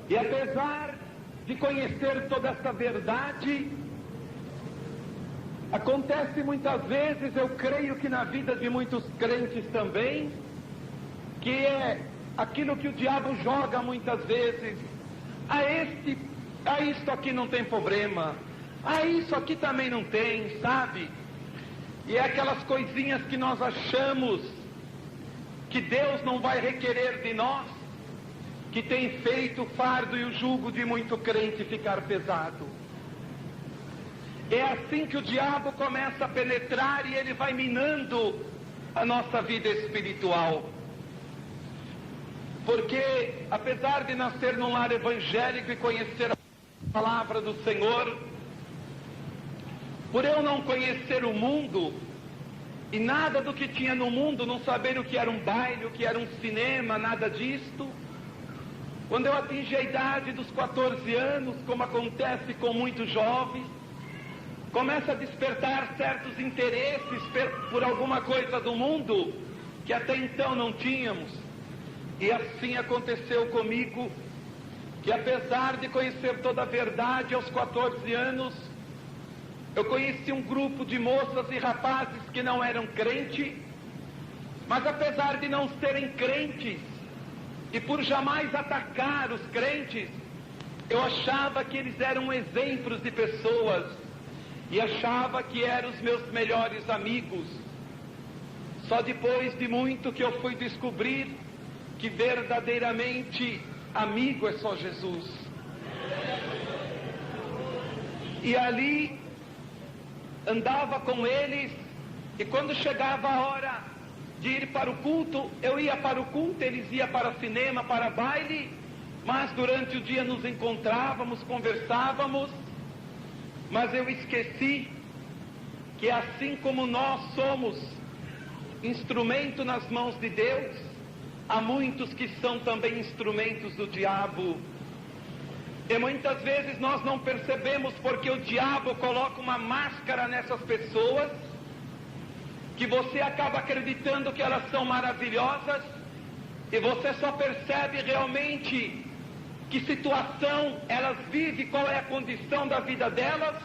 E apesar de conhecer toda essa verdade, acontece muitas vezes, eu creio que na vida de muitos crentes também, que é aquilo que o diabo joga muitas vezes: isso aqui não tem problema, isso aqui também não tem, sabe? E é aquelas coisinhas que nós achamos que Deus não vai requerer de nós, que tem feito o fardo e o jugo de muito crente ficar pesado. É assim que o diabo começa a penetrar e ele vai minando a nossa vida espiritual. Porque, apesar de nascer num lar evangélico e conhecer a palavra do Senhor, por eu não conhecer o mundo e nada do que tinha no mundo, não saber o que era um baile, o que era um cinema, nada disto, quando eu atingi a idade dos 14 anos, como acontece com muitos jovens, começa a despertar certos interesses por alguma coisa do mundo que até então não tínhamos. E assim aconteceu comigo, que apesar de conhecer toda a verdade aos 14 anos, eu conheci um grupo de moças e rapazes que não eram crentes, mas apesar de não serem crentes, e por jamais atacar os crentes, eu achava que eles eram exemplos de pessoas, e achava que eram os meus melhores amigos. Só depois de muito que eu fui descobrir que verdadeiramente amigo é só Jesus. E ali andava com eles, e quando chegava a hora de ir para o culto, eu ia para o culto, eles iam para cinema, para baile, mas durante o dia nos encontrávamos, conversávamos, mas eu esqueci que assim como nós somos instrumento nas mãos de Deus, há muitos que são também instrumentos do diabo. E muitas vezes nós não percebemos porque o diabo coloca uma máscara nessas pessoas, que você acaba acreditando que elas são maravilhosas, e você só percebe realmente que situação elas vivem, qual é a condição da vida delas,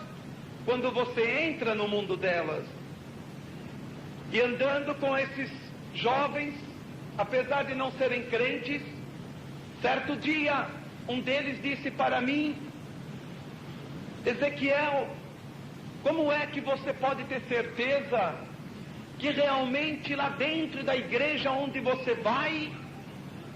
quando você entra no mundo delas. E andando com esses jovens, apesar de não serem crentes, certo dia, um deles disse para mim: Ezequiel, como é que você pode ter certeza que realmente lá dentro da igreja onde você vai,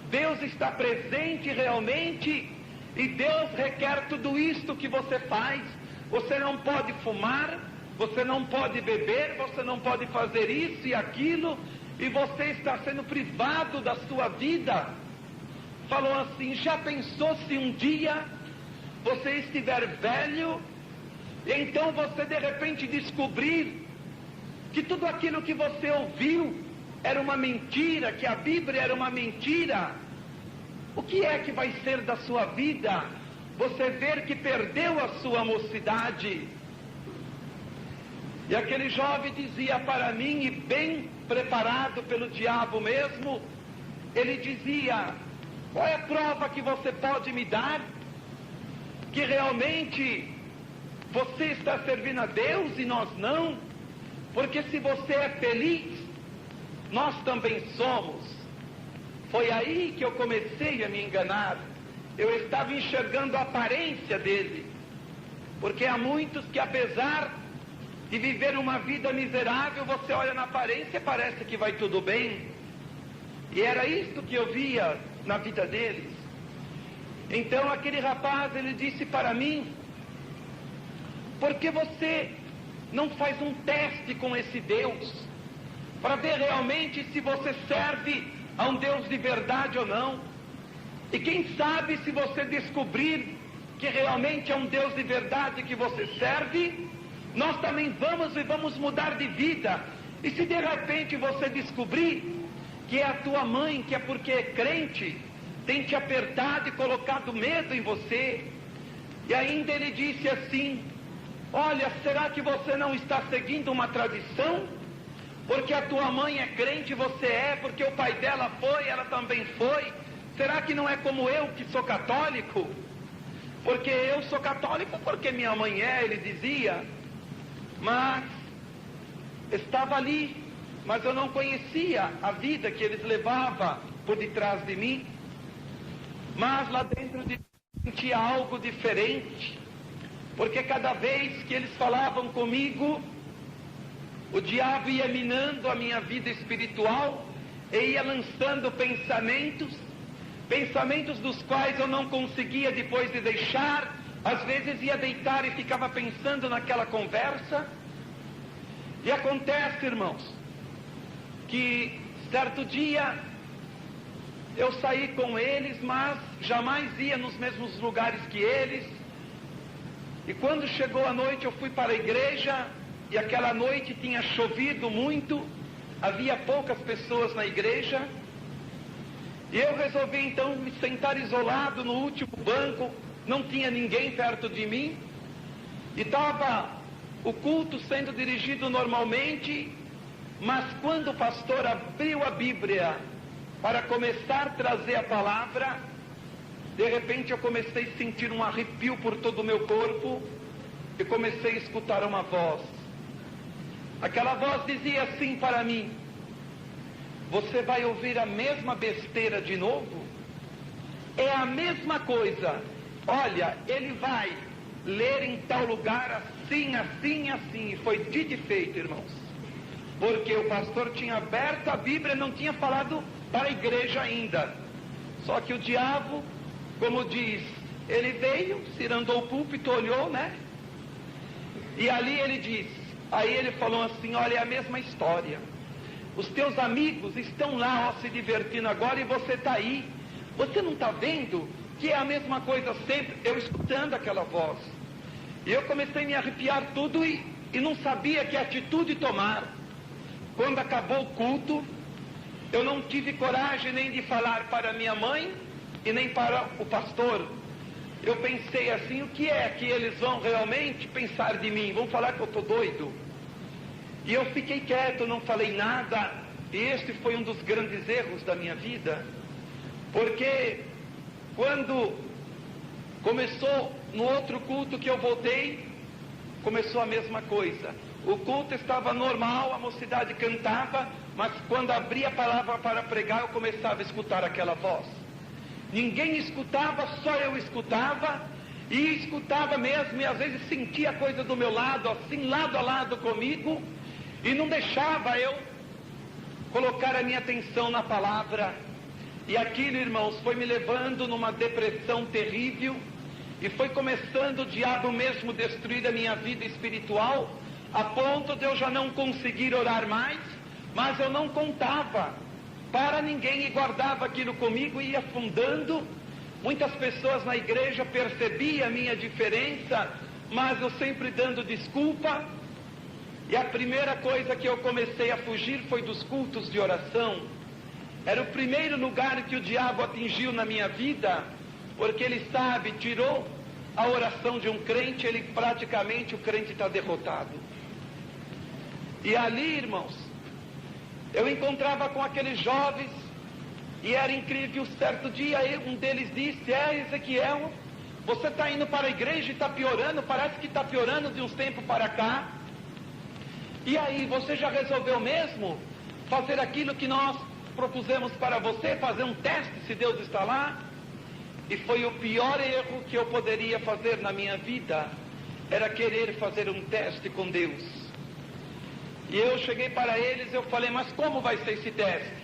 Deus está presente realmente, e Deus requer tudo isto que você faz? Você não pode fumar, você não pode beber, você não pode fazer isso e aquilo, e você está sendo privado da sua vida. Falou assim: já pensou se um dia você estiver velho, e então você de repente descobrir que tudo aquilo que você ouviu era uma mentira, que a Bíblia era uma mentira? O que é que vai ser da sua vida? Você ver que perdeu a sua mocidade. E aquele jovem dizia para mim, e bem preparado pelo diabo mesmo, ele dizia: qual é a prova que você pode me dar que realmente você está servindo a Deus e nós não? Porque se você é feliz, nós também somos. Foi aí que eu comecei a me enganar. Eu estava enxergando a aparência dele, porque há muitos que, apesar de viver uma vida miserável, você olha na aparência e parece que vai tudo bem. E era isso que eu via na vida deles. Então aquele rapaz, ele disse para mim: por que você não faz um teste com esse Deus, para ver realmente se você serve a um Deus de verdade ou não? E quem sabe, se você descobrir que realmente é um Deus de verdade que você serve, nós também vamos mudar de vida. E se de repente você descobrir que é a tua mãe, que é porque é crente, tem te apertado e colocado medo em você. E ainda ele disse assim: olha, será que você não está seguindo uma tradição? Porque a tua mãe é crente, você é, porque o pai dela foi, ela também foi. será que não é como eu que sou católico? Porque eu sou católico porque minha mãe é, ele dizia, mas estava ali, mas eu não conhecia a vida que eles levavam por detrás de mim. Mas lá dentro de mim sentia algo diferente, porque cada vez que eles falavam comigo, o diabo ia minando a minha vida espiritual e ia lançando pensamentos dos quais eu não conseguia depois de deixar. Às vezes ia deitar e ficava pensando naquela conversa. E acontece, irmãos, que certo dia eu saí com eles, mas jamais ia nos mesmos lugares que eles. E quando chegou a noite eu fui para a igreja, e aquela noite tinha chovido muito, havia poucas pessoas na igreja, e eu resolvi então me sentar isolado no último banco, não tinha ninguém perto de mim, e estava o culto sendo dirigido normalmente, mas quando o pastor abriu a Bíblia para começar a trazer a palavra, de repente eu comecei a sentir um arrepio por todo o meu corpo, e comecei a escutar uma voz. Aquela voz dizia assim para mim: você vai ouvir a mesma besteira de novo? É a mesma coisa. Olha, ele vai ler em tal lugar assim, assim, assim. E foi dito e feito, irmãos. Porque o pastor tinha aberto a Bíblia e não tinha falado para a igreja ainda. Só que o diabo, como diz, ele veio, cirandou o púlpito, olhou, né? E ali ele disse, aí ele falou assim: olha, é a mesma história. Os teus amigos estão lá, ó, se divertindo agora, e você está aí. Você não está vendo que é a mesma coisa sempre? Eu escutando aquela voz. E eu comecei a me arrepiar tudo e não sabia que atitude tomar. Quando acabou o culto, eu não tive coragem nem de falar para minha mãe e nem para o pastor. Eu pensei assim: o que é que eles vão realmente pensar de mim? Vão falar que eu estou doido? E eu fiquei quieto, não falei nada. E este foi um dos grandes erros da minha vida, porque quando começou no outro culto que eu voltei, começou a mesma coisa. O culto estava normal, a mocidade cantava, mas quando abria a palavra para pregar, eu começava a escutar aquela voz. Ninguém escutava, só eu escutava, e escutava mesmo, e às vezes sentia a coisa do meu lado, assim, lado a lado comigo, e não deixava eu colocar a minha atenção na palavra. E aquilo, irmãos, foi me levando numa depressão terrível, e foi começando o diabo mesmo destruir a minha vida espiritual, a ponto de eu já não conseguir orar mais, mas eu não contava para ninguém e guardava aquilo comigo e ia afundando. Muitas pessoas na igreja percebiam a minha diferença, mas eu sempre dando desculpa. E a primeira coisa que eu comecei a fugir foi dos cultos de oração. Era o primeiro lugar que o diabo atingiu na minha vida, porque ele sabe, tirou a oração de um crente, ele praticamente, o crente está derrotado. E ali, irmãos, eu encontrava com aqueles jovens, e era incrível. Certo dia um deles disse: Ezequiel, você está indo para a igreja e está piorando, parece que está piorando de uns tempos para cá. E aí, você já resolveu mesmo fazer aquilo que nós propusemos para você, fazer um teste se Deus está lá? E foi o pior erro que eu poderia fazer na minha vida, era querer fazer um teste com Deus. E eu cheguei para eles, eu falei: mas como vai ser esse teste?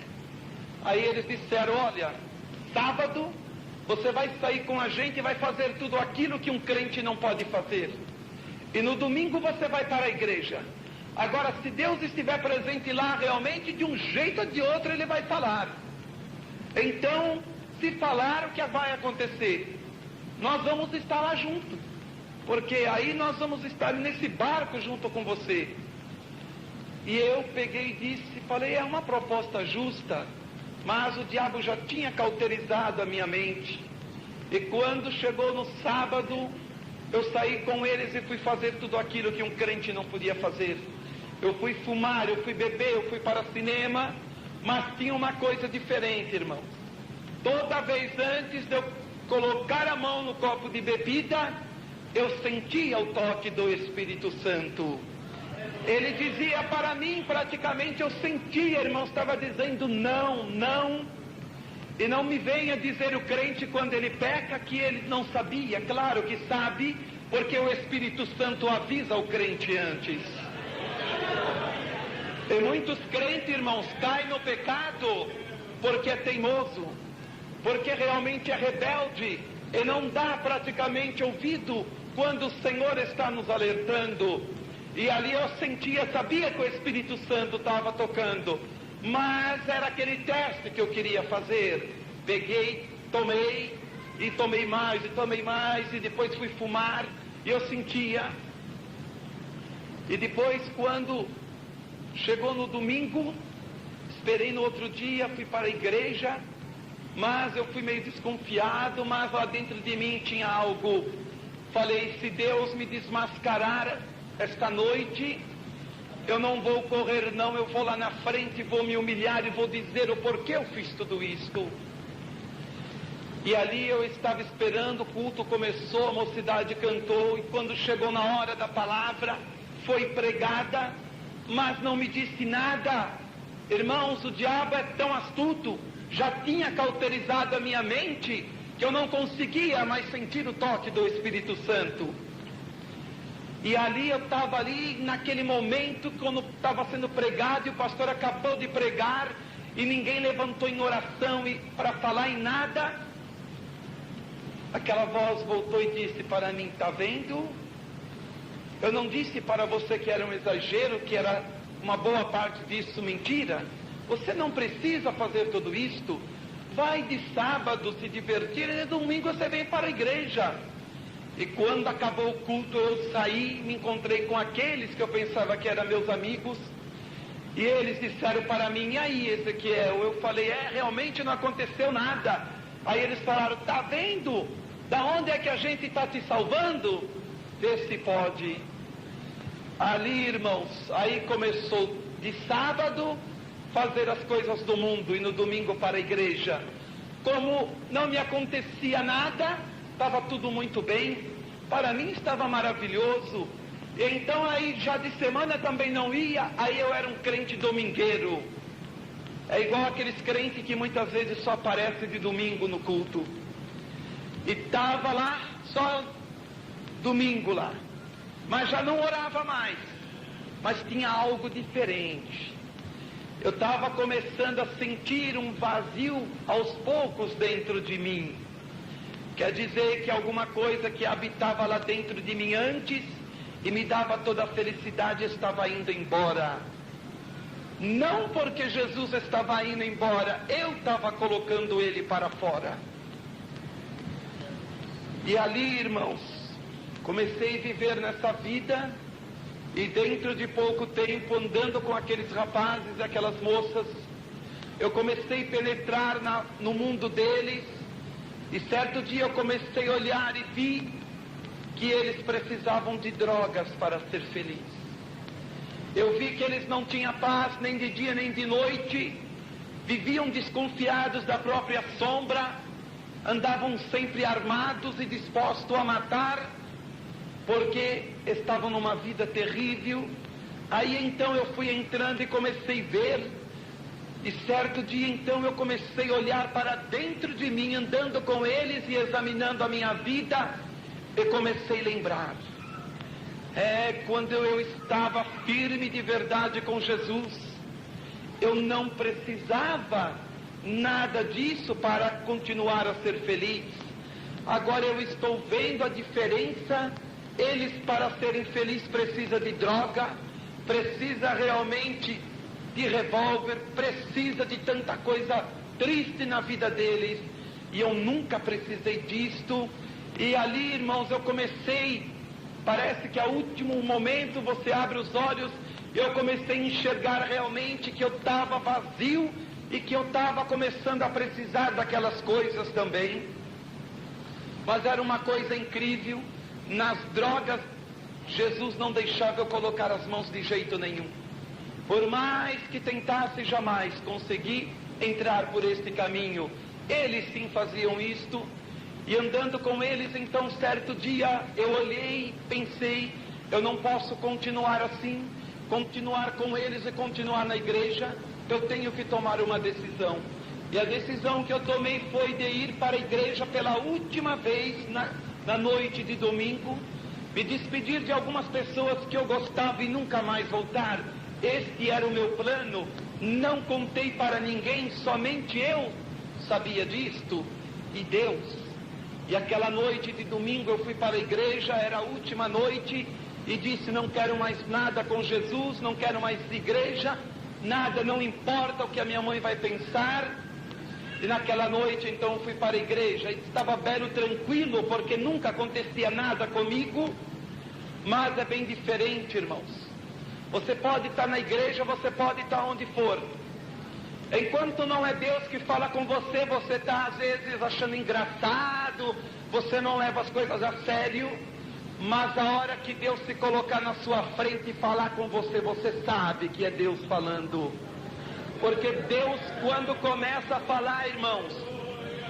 Aí eles disseram: olha, sábado você vai sair com a gente e vai fazer tudo aquilo que um crente não pode fazer. E no domingo você vai para a igreja. Agora, se Deus estiver presente lá realmente, de um jeito ou de outro ele vai falar. Então, se falar, o que vai acontecer? Nós vamos estar lá junto, porque aí nós vamos estar nesse barco junto com você. E eu peguei e disse, falei: é uma proposta justa, mas o diabo já tinha cauterizado a minha mente. E quando chegou no sábado, eu saí com eles e fui fazer tudo aquilo que um crente não podia fazer. Eu fui fumar, eu fui beber, eu fui para o cinema, mas tinha uma coisa diferente, irmãos. toda vez antes de eu colocar a mão no copo de bebida, eu sentia o toque do Espírito Santo. Ele dizia para mim, praticamente eu sentia, irmão, estava dizendo não, não. E não me venha dizer o crente quando ele peca que ele não sabia. Claro que sabe, porque o Espírito Santo avisa o crente antes. E muitos crentes, irmãos, caem no pecado porque é teimoso, porque realmente é rebelde e não dá praticamente ouvido quando o Senhor está nos alertando. E ali eu sentia, sabia que o Espírito Santo estava tocando, mas era aquele teste que eu queria fazer. Peguei, tomei, e tomei mais, e depois fui fumar, e eu sentia. E depois, quando chegou no domingo, esperei no outro dia, fui para a igreja, mas eu fui meio desconfiado, mas lá dentro de mim tinha algo. Falei, se Deus me desmascarar esta noite, eu não vou correr não, eu vou lá na frente, vou me humilhar e vou dizer o porquê eu fiz tudo isto. E ali eu estava esperando, o culto começou, a mocidade cantou, e quando chegou na hora da palavra, foi pregada, mas não me disse nada. Irmãos, o diabo é tão astuto, já tinha cauterizado a minha mente, que eu não conseguia mais sentir o toque do Espírito Santo. E ali eu estava ali, naquele momento, quando estava sendo pregado, e o pastor acabou de pregar, e ninguém levantou em oração para falar em nada. Aquela voz voltou e disse para mim, está vendo? Eu não disse para você que era um exagero, que era uma boa parte disso mentira? Você não precisa fazer tudo isto. Vai de sábado se divertir, e de domingo você vem para a igreja. E quando acabou o culto, eu saí, me encontrei com aqueles que eu pensava que eram meus amigos, e eles disseram para mim, e aí, Ezequiel? Eu falei, realmente não aconteceu nada. Aí eles falaram, tá vendo? Da onde é que a gente está te salvando? Vê se pode. Ali, irmãos, aí começou de sábado fazer as coisas do mundo e no domingo para a igreja. Como não me acontecia nada, estava tudo muito bem, para mim estava maravilhoso. E então aí já de semana também não ia, aí eu era um crente domingueiro. É igual aqueles crentes que muitas vezes só aparecem de domingo no culto. E estava lá, só domingo lá. Mas já não orava mais. Mas tinha algo diferente. Eu estava começando a sentir um vazio aos poucos dentro de mim. Quer dizer que alguma coisa que habitava lá dentro de mim antes e me dava toda a felicidade estava indo embora. Não porque Jesus estava indo embora, eu estava colocando ele para fora. E ali, irmãos, comecei a viver nessa vida, e dentro de pouco tempo, andando com aqueles rapazes e aquelas moças, eu comecei a penetrar no mundo deles, e certo dia eu comecei a olhar e vi que eles precisavam de drogas para ser felizes. Eu vi que eles não tinham paz nem de dia nem de noite, viviam desconfiados da própria sombra, andavam sempre armados e dispostos a matar, porque estavam numa vida terrível. Aí então eu fui entrando e comecei a ver, e certo dia então eu comecei a olhar para dentro de mim, andando com eles e examinando a minha vida, e comecei a lembrar. Quando eu estava firme de verdade com Jesus, eu não precisava nada disso para continuar a ser feliz. Agora eu estou vendo a diferença. Eles, para serem felizes, precisam de droga, precisa realmente de revólver, precisa de tanta coisa triste na vida deles, e eu nunca precisei disto. E ali, irmãos, eu comecei, parece que a último momento você abre os olhos, eu comecei a enxergar realmente que eu estava vazio e que eu estava começando a precisar daquelas coisas também. Mas era uma coisa incrível. Nas drogas, Jesus não deixava eu colocar as mãos de jeito nenhum. Por mais que tentasse, jamais consegui entrar por este caminho. Eles sim faziam isto. E andando com eles, então, certo dia, eu olhei, pensei, eu não posso continuar assim, continuar com eles e continuar na igreja. Eu tenho que tomar uma decisão. E a decisão que eu tomei foi de ir para a igreja pela última vez na noite de domingo, me despedir de algumas pessoas que eu gostava e nunca mais voltar. Este era o meu plano. Não contei para ninguém, somente eu sabia disto e Deus. E aquela noite de domingo eu fui para a igreja, era a última noite, e disse: não quero mais nada com Jesus, não quero mais igreja, nada, não importa o que a minha mãe vai pensar. E naquela noite então eu fui para a igreja, e estava belo, tranquilo, porque nunca acontecia nada comigo. Mas é bem diferente, irmãos. Você pode estar na igreja, você pode estar onde for. Enquanto não é Deus que fala com você, você está às vezes achando engraçado, você não leva as coisas a sério, mas a hora que Deus se colocar na sua frente e falar com você, você sabe que é Deus falando. Porque Deus, quando começa a falar, irmãos,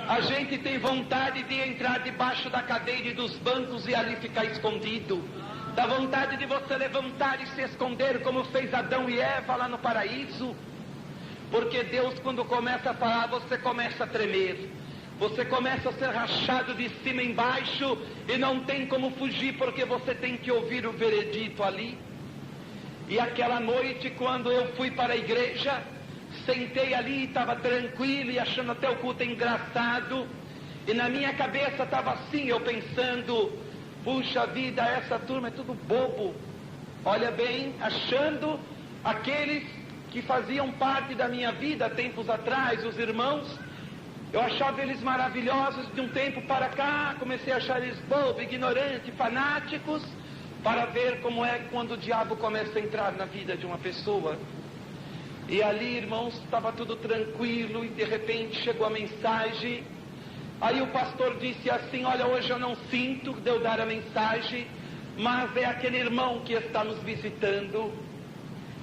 a gente tem vontade de entrar debaixo da cadeira e dos bancos e ali ficar escondido. Dá vontade de você levantar e se esconder, como fez Adão e Eva lá no paraíso. Porque Deus, quando começa a falar, você começa a tremer. Você começa a ser rachado de cima embaixo e não tem como fugir, porque você tem que ouvir o veredito ali. E aquela noite, quando eu fui para a igreja, sentei ali, estava tranquilo e achando até o culto engraçado. E na minha cabeça estava assim, eu pensando: puxa vida, essa turma é tudo bobo. Olha bem, achando aqueles que faziam parte da minha vida tempos atrás, os irmãos, eu achava eles maravilhosos. De um tempo para cá, comecei a achar eles bobos, ignorantes, fanáticos, para ver como é quando o diabo começa a entrar na vida de uma pessoa. E ali, irmãos, estava tudo tranquilo, e de repente chegou a mensagem. Aí o pastor disse assim: olha, hoje eu não sinto de eu dar a mensagem, mas é aquele irmão que está nos visitando.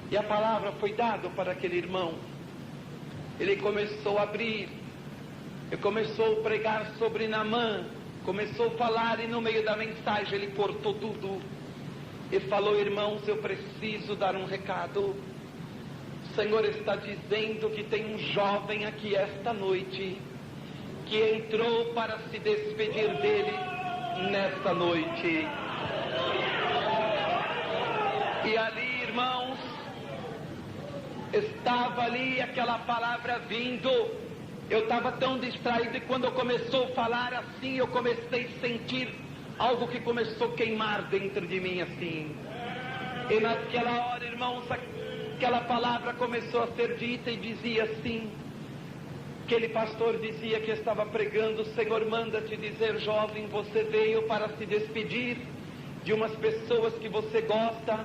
E a palavra foi dada para aquele irmão. Ele começou a abrir, ele começou a pregar sobre Naamã, começou a falar, e no meio da mensagem ele cortou tudo e falou: irmãos, eu preciso dar um recado. O Senhor está dizendo que tem um jovem aqui esta noite que entrou para se despedir dele nesta noite. E ali, irmãos, estava ali aquela palavra vindo. Eu estava tão distraído, e quando começou a falar assim, eu comecei a sentir algo que começou a queimar dentro de mim assim. E naquela hora, irmãos, aquela palavra começou a ser dita e dizia assim, aquele pastor dizia que estava pregando: o Senhor manda te dizer, jovem, você veio para se despedir de umas pessoas que você gosta.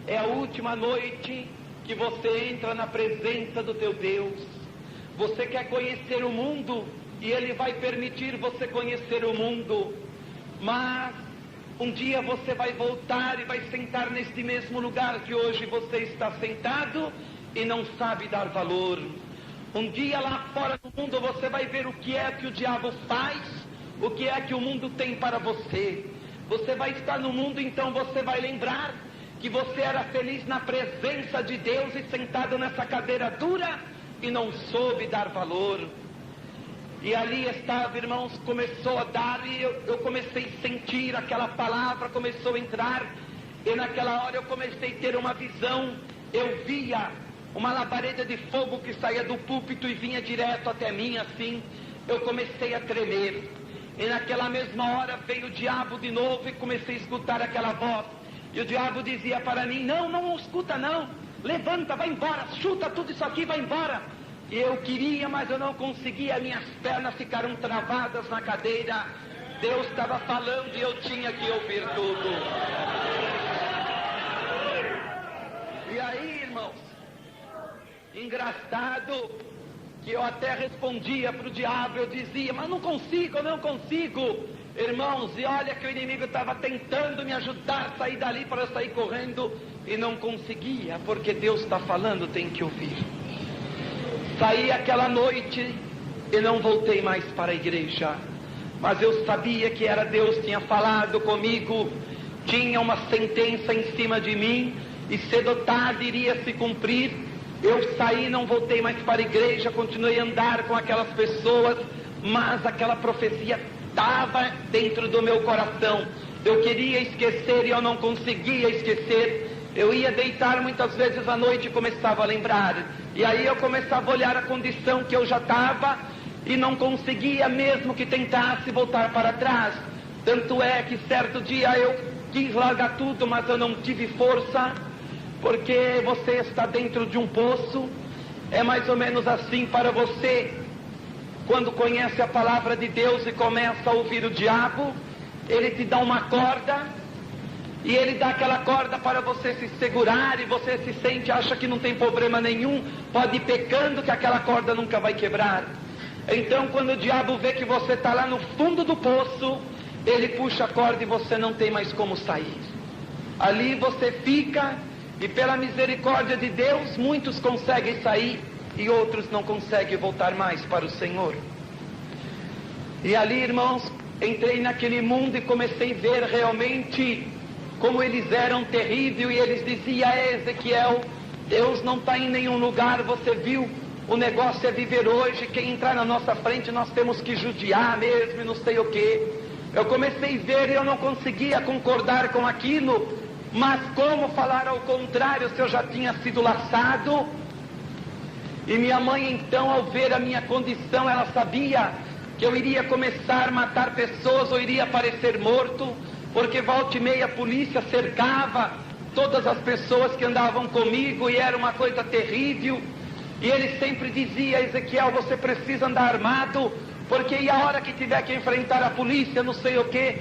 É a última noite que você entra na presença do teu Deus. Você quer conhecer o mundo, e Ele vai permitir você conhecer o mundo, mas um dia você vai voltar e vai sentar neste mesmo lugar que hoje você está sentado e não sabe dar valor. Um dia lá fora no mundo você vai ver o que é que o diabo faz, o que é que o mundo tem para você. Você vai estar no mundo, então você vai lembrar que você era feliz na presença de Deus e sentado nessa cadeira dura e não soube dar valor. E ali estava, irmãos, começou a dar, e eu comecei a sentir aquela palavra, começou a entrar, e naquela hora eu comecei a ter uma visão. Eu via uma labareda de fogo que saía do púlpito e vinha direto até mim assim. Eu comecei a tremer, e naquela mesma hora veio o diabo de novo, e comecei a escutar aquela voz. E o diabo dizia para mim: não escuta não, levanta, vai embora, chuta tudo isso aqui, vai embora. E eu queria, mas eu não conseguia, minhas pernas ficaram travadas na cadeira. Deus estava falando e eu tinha que ouvir tudo. E aí, irmãos, engraçado que eu até respondia para o diabo, eu dizia: mas não consigo, eu não consigo. Irmãos, e olha que o inimigo estava tentando me ajudar a sair dali para eu sair correndo, e não conseguia, porque Deus está falando, tem que ouvir. Saí aquela noite, e não voltei mais para a igreja. Mas eu sabia que era Deus que tinha falado comigo, tinha uma sentença em cima de mim, e cedo ou tarde iria se cumprir. Eu saí, não voltei mais para a igreja, continuei a andar com aquelas pessoas, mas aquela profecia estava dentro do meu coração. Eu queria esquecer e eu não conseguia esquecer. Eu ia deitar muitas vezes à noite e começava a lembrar. E aí eu começava a olhar a condição que eu já estava e não conseguia, mesmo que tentasse voltar para trás. Tanto é que certo dia eu quis largar tudo, mas eu não tive força, porque você está dentro de um poço. É mais ou menos assim para você, quando conhece a palavra de Deus e começa a ouvir o diabo. Ele te dá uma corda, e ele dá aquela corda para você se segurar, e você se sente, acha que não tem problema nenhum, pode ir pecando que aquela corda nunca vai quebrar. Então quando o diabo vê que você está lá no fundo do poço, ele puxa a corda e você não tem mais como sair. Ali você fica, e pela misericórdia de Deus, muitos conseguem sair, e outros não conseguem voltar mais para o Senhor. E ali, irmãos, entrei naquele mundo e comecei a ver realmente como eles eram terríveis, e eles diziam: Ezequiel, Deus não está em nenhum lugar, você viu, o negócio é viver hoje, quem entrar na nossa frente nós temos que judiar mesmo e não sei o que. Eu comecei a ver e eu não conseguia concordar com aquilo, mas como falar ao contrário se eu já tinha sido laçado? E minha mãe então, ao ver a minha condição, ela sabia que eu iria começar a matar pessoas ou iria aparecer morto, porque volta e meia a polícia cercava todas as pessoas que andavam comigo, e era uma coisa terrível. E ele sempre dizia: Ezequiel, você precisa andar armado, porque e a hora que tiver que enfrentar a polícia, não sei o que.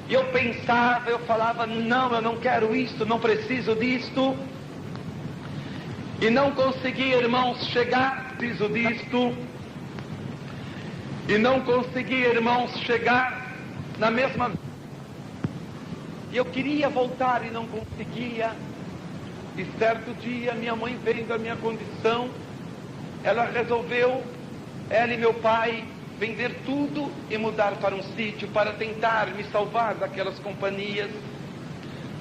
E eu pensava, eu falava: não, eu não quero isto, não preciso disto. E não consegui, irmãos, chegar, preciso disto. E não consegui, irmãos, chegar na mesma. E eu queria voltar e não conseguia. E certo dia, minha mãe, vendo a minha condição, ela resolveu, ela e meu pai, vender tudo e mudar para um sítio para tentar me salvar daquelas companhias.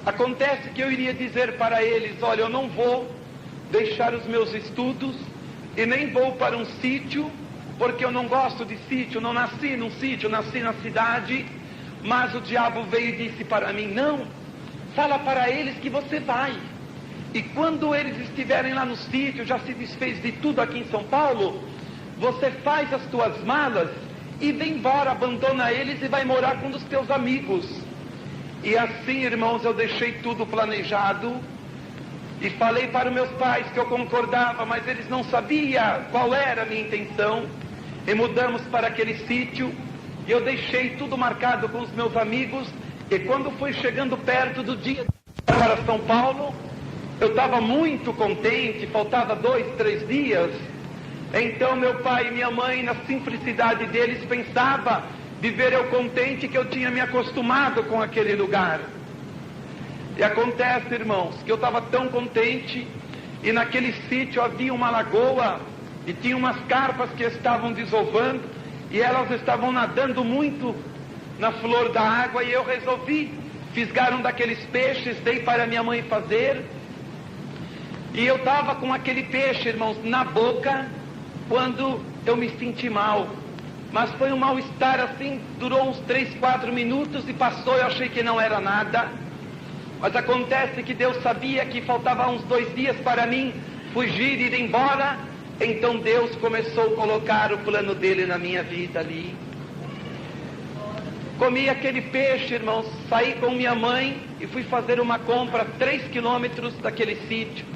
Acontece que eu iria dizer para eles: olha, eu não vou deixar os meus estudos e nem vou para um sítio, porque eu não gosto de sítio, não nasci num sítio, nasci na cidade. Mas o diabo veio e disse para mim: não, fala para eles que você vai. E quando eles estiverem lá no sítio, já se desfez de tudo aqui em São Paulo, você faz as tuas malas e vem embora, abandona eles e vai morar com um dos teus amigos. E assim, irmãos, eu deixei tudo planejado e falei para os meus pais que eu concordava, mas eles não sabiam qual era a minha intenção. E mudamos para aquele sítio, e eu deixei tudo marcado com os meus amigos. E quando foi chegando perto do dia para São Paulo, eu estava muito contente, faltava 2, 3 dias. Então meu pai e minha mãe, na simplicidade deles, pensava de ver eu contente, que eu tinha me acostumado com aquele lugar. E acontece, irmãos, que eu estava tão contente, e naquele sítio havia uma lagoa, e tinha umas carpas que estavam desovando, e elas estavam nadando muito na flor da água, e eu resolvi fisgar um daqueles peixes, dei para minha mãe fazer, e eu estava com aquele peixe, irmãos, na boca, quando eu me senti mal. Mas foi um mal-estar assim, durou uns 3, 4 minutos e passou, eu achei que não era nada. Mas acontece que Deus sabia que faltava uns 2 dias para mim fugir e ir embora. Então Deus começou a colocar o plano dele na minha vida ali. Comi aquele peixe, irmãos, saí com minha mãe e fui fazer uma compra a 3 quilômetros daquele sítio.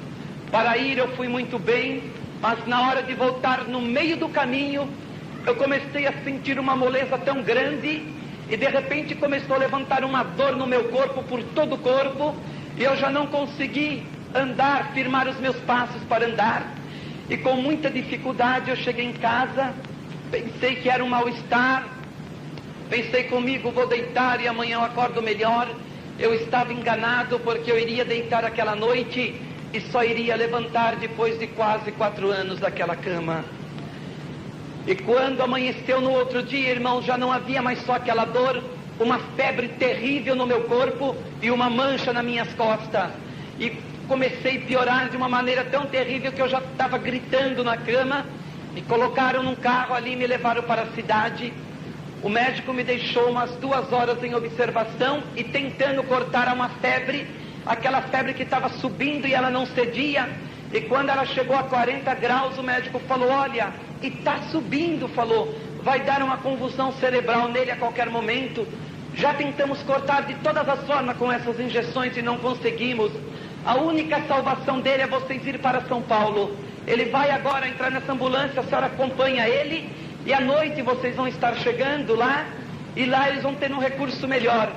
Para ir eu fui muito bem, mas na hora de voltar, no meio do caminho, eu comecei a sentir uma moleza tão grande, e de repente começou a levantar uma dor no meu corpo, por todo o corpo, e eu já não consegui andar, firmar os meus passos para andar, e com muita dificuldade eu cheguei em casa, pensei que era um mal-estar, pensei comigo, vou deitar e amanhã eu acordo melhor. Eu estava enganado, porque eu iria deitar aquela noite e só iria levantar depois de quase 4 anos daquela cama. E quando amanheceu no outro dia, irmãos, já não havia mais só aquela dor, uma febre terrível no meu corpo e uma mancha nas minhas costas. E comecei a piorar de uma maneira tão terrível que eu já estava gritando na cama. Me colocaram num carro ali e me levaram para a cidade. O médico me deixou umas 2 horas em observação e tentando cortar uma febre, aquela febre que estava subindo e ela não cedia. E quando ela chegou a 40 graus, o médico falou: olha, e está subindo, falou, vai dar uma convulsão cerebral nele a qualquer momento. Já tentamos cortar de todas as formas com essas injeções e não conseguimos. A única salvação dele é vocês ir para São Paulo. Ele vai agora entrar nessa ambulância, a senhora acompanha ele, e à noite vocês vão estar chegando lá, e lá eles vão ter um recurso melhor.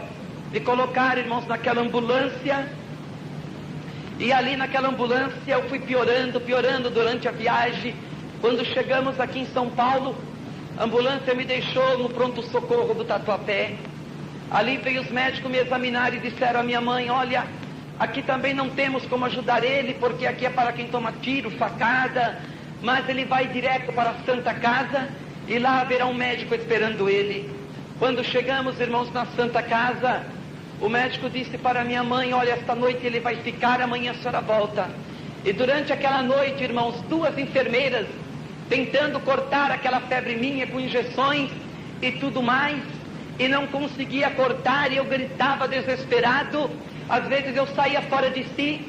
Me colocaram, irmãos, naquela ambulância, e ali naquela ambulância eu fui piorando durante a viagem. Quando chegamos aqui em São Paulo, a ambulância me deixou no pronto-socorro do Tatuapé. Ali veio os médicos me examinar e disseram à minha mãe: olha, aqui também não temos como ajudar ele, porque aqui é para quem toma tiro, facada, mas ele vai direto para a Santa Casa, e lá haverá um médico esperando ele. Quando chegamos, irmãos, na Santa Casa, o médico disse para minha mãe: olha, esta noite ele vai ficar, amanhã a senhora volta. E durante aquela noite, irmãos, 2 enfermeiras tentando cortar aquela febre minha com injeções e tudo mais, e não conseguia cortar, e eu gritava desesperado. Às vezes eu saía fora de si,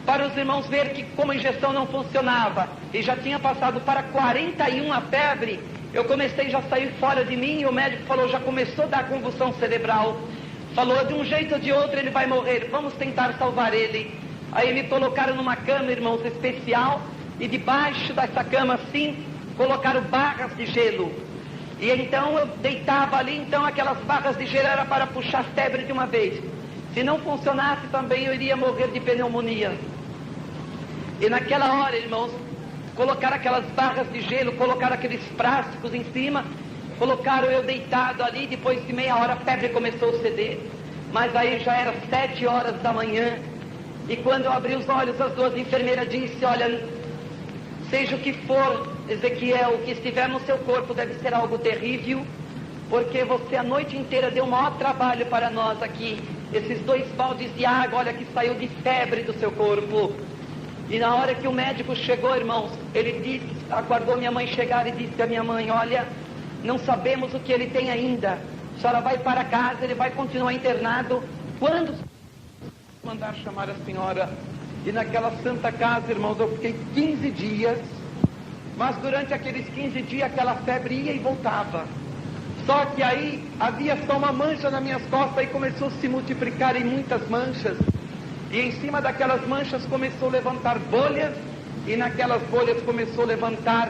para os irmãos ver que como a injeção não funcionava, e já tinha passado para 41 a febre, eu comecei já a sair fora de mim, e o médico falou: já começou a dar convulsão cerebral. Falou: de um jeito ou de outro ele vai morrer, vamos tentar salvar ele. Aí me colocaram numa cama, irmãos, especial, e debaixo dessa cama assim, colocaram barras de gelo. E então eu deitava ali, então aquelas barras de gelo era para puxar a febre de uma vez. Se não funcionasse também eu iria morrer de pneumonia. E naquela hora, irmãos, colocaram aquelas barras de gelo, colocaram aqueles plásticos em cima, colocaram eu deitado ali. Depois de meia hora a febre começou a ceder, mas aí já era 7 horas da manhã. E quando eu abri os olhos, as 2 enfermeiras disseram: olha, seja o que for, Ezequiel, o que estiver no seu corpo deve ser algo terrível, porque você a noite inteira deu o maior trabalho para nós aqui. Esses 2 baldes de água, olha, que saiu de febre do seu corpo. E na hora que o médico chegou, irmãos, ele disse, aguardou minha mãe chegar e disse à minha mãe: olha, não sabemos o que ele tem ainda, a senhora vai para casa, ele vai continuar internado. Quando mandar chamar a senhora? E naquela Santa Casa, irmãos, eu fiquei 15 dias, mas durante aqueles 15 dias aquela febre ia e voltava. Só que aí havia só uma mancha nas minhas costas e começou a se multiplicar em muitas manchas. E em cima daquelas manchas começou a levantar bolhas, e naquelas bolhas começou a levantar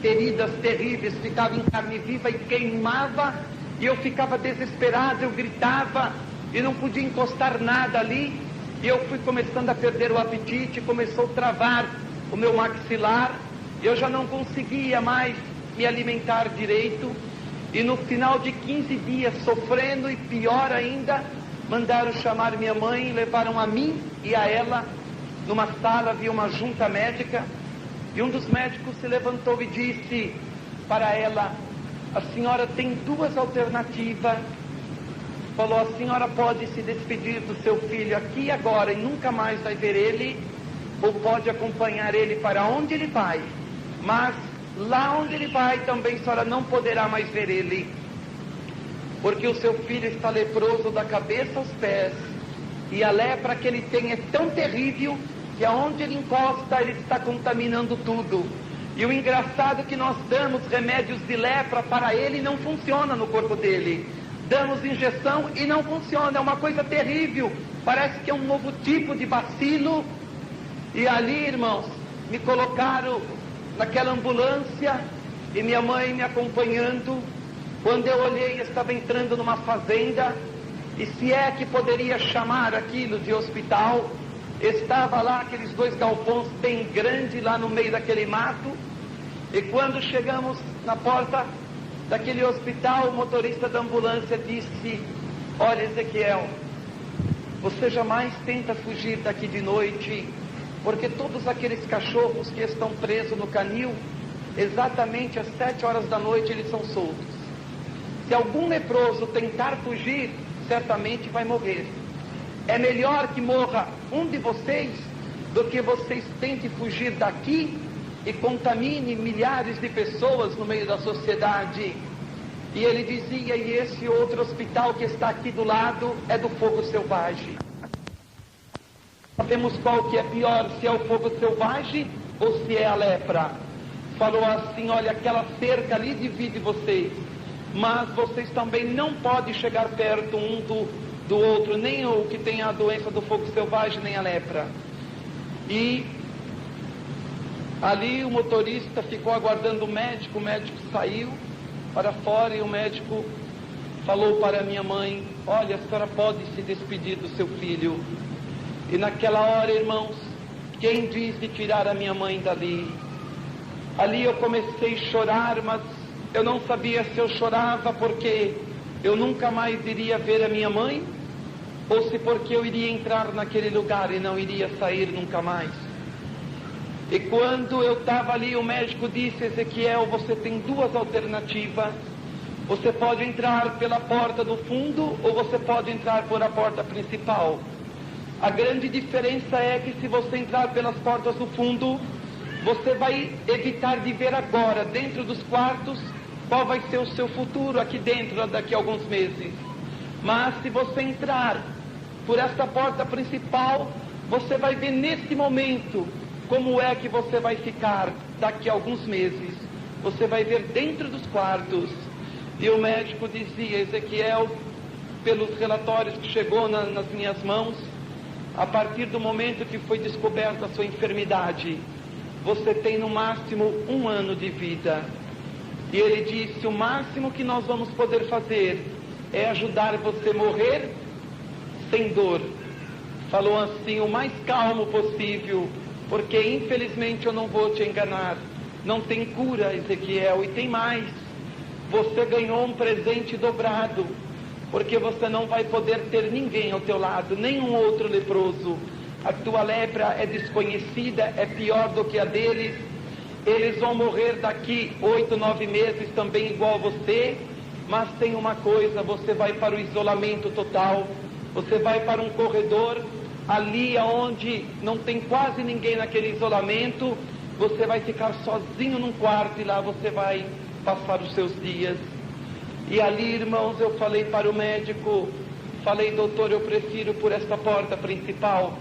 feridas terríveis, ficava em carne viva e queimava, e eu ficava desesperado, eu gritava e não podia encostar nada ali. E eu fui começando a perder o apetite, começou a travar o meu maxilar, eu já não conseguia mais me alimentar direito. E no final de 15 dias, sofrendo e pior ainda, mandaram chamar minha mãe, levaram a mim e a ela numa sala, havia uma junta médica, e um dos médicos se levantou e disse para ela: a senhora tem 2 alternativas. Falou: a senhora pode se despedir do seu filho aqui e agora e nunca mais vai ver ele, ou pode acompanhar ele para onde ele vai, mas lá onde ele vai também a senhora não poderá mais ver ele, porque o seu filho está leproso da cabeça aos pés, e a lepra que ele tem é tão terrível que aonde ele encosta ele está contaminando tudo. E o engraçado é que nós damos remédios de lepra para ele e não funciona no corpo dele. Damos injeção e não funciona, é uma coisa terrível, parece que é um novo tipo de bacilo. E ali, irmãos, me colocaram naquela ambulância e minha mãe me acompanhando. Quando eu olhei, estava entrando numa fazenda, e se é que poderia chamar aquilo de hospital, estava lá aqueles 2 galpões bem grandes lá no meio daquele mato. E quando chegamos na porta daquele hospital, o motorista da ambulância disse: olha, Ezequiel, você jamais tenta fugir daqui de noite, porque todos aqueles cachorros que estão presos no canil, exatamente às 7 horas da noite eles são soltos. Se algum leproso tentar fugir, certamente vai morrer. É melhor que morra um de vocês do que vocês tentem fugir daqui e contamine milhares de pessoas no meio da sociedade. E ele dizia, e esse outro hospital que está aqui do lado é do fogo selvagem. Sabemos qual que é pior, se é o fogo selvagem ou se é a lepra. Falou assim, olha, aquela cerca ali divide vocês, mas vocês também não podem chegar perto um do outro, nem o que tem a doença do fogo selvagem, nem a lepra. E ali o motorista ficou aguardando o médico saiu para fora e o médico falou para minha mãe, olha, a senhora pode se despedir do seu filho. E naquela hora, irmãos, quem diz de tirar a minha mãe dali? Ali eu comecei a chorar, mas eu não sabia se eu chorava porque eu nunca mais iria ver a minha mãe, ou se porque eu iria entrar naquele lugar e não iria sair nunca mais. E quando eu estava ali, o médico disse, Ezequiel, você tem duas alternativas. Você pode entrar pela porta do fundo ou você pode entrar por a porta principal. A grande diferença é que se você entrar pelas portas do fundo, você vai evitar de ver agora, dentro dos quartos, qual vai ser o seu futuro aqui dentro, daqui a alguns meses. Mas se você entrar por esta porta principal, você vai ver neste momento como é que você vai ficar daqui a alguns meses. Você vai ver dentro dos quartos. E o médico dizia, Ezequiel, pelos relatórios que chegou nas minhas mãos, a partir do momento que foi descoberta a sua enfermidade, você tem no máximo 1 ano de vida. E ele disse, o máximo que nós vamos poder fazer é ajudar você a morrer sem dor. Falou assim, o mais calmo possível, porque infelizmente eu não vou te enganar. Não tem cura, Ezequiel, e tem mais. Você ganhou um presente dobrado, porque você não vai poder ter ninguém ao teu lado, nenhum outro leproso. A tua lepra é desconhecida, é pior do que a deles. Eles vão morrer daqui 8, 9 meses também igual a você. Mas tem uma coisa, você vai para o isolamento total. Você vai para um corredor, ali onde não tem quase ninguém naquele isolamento. Você vai ficar sozinho num quarto e lá você vai passar os seus dias. E ali, irmãos, eu falei para o médico, falei, doutor, eu prefiro por esta porta principal.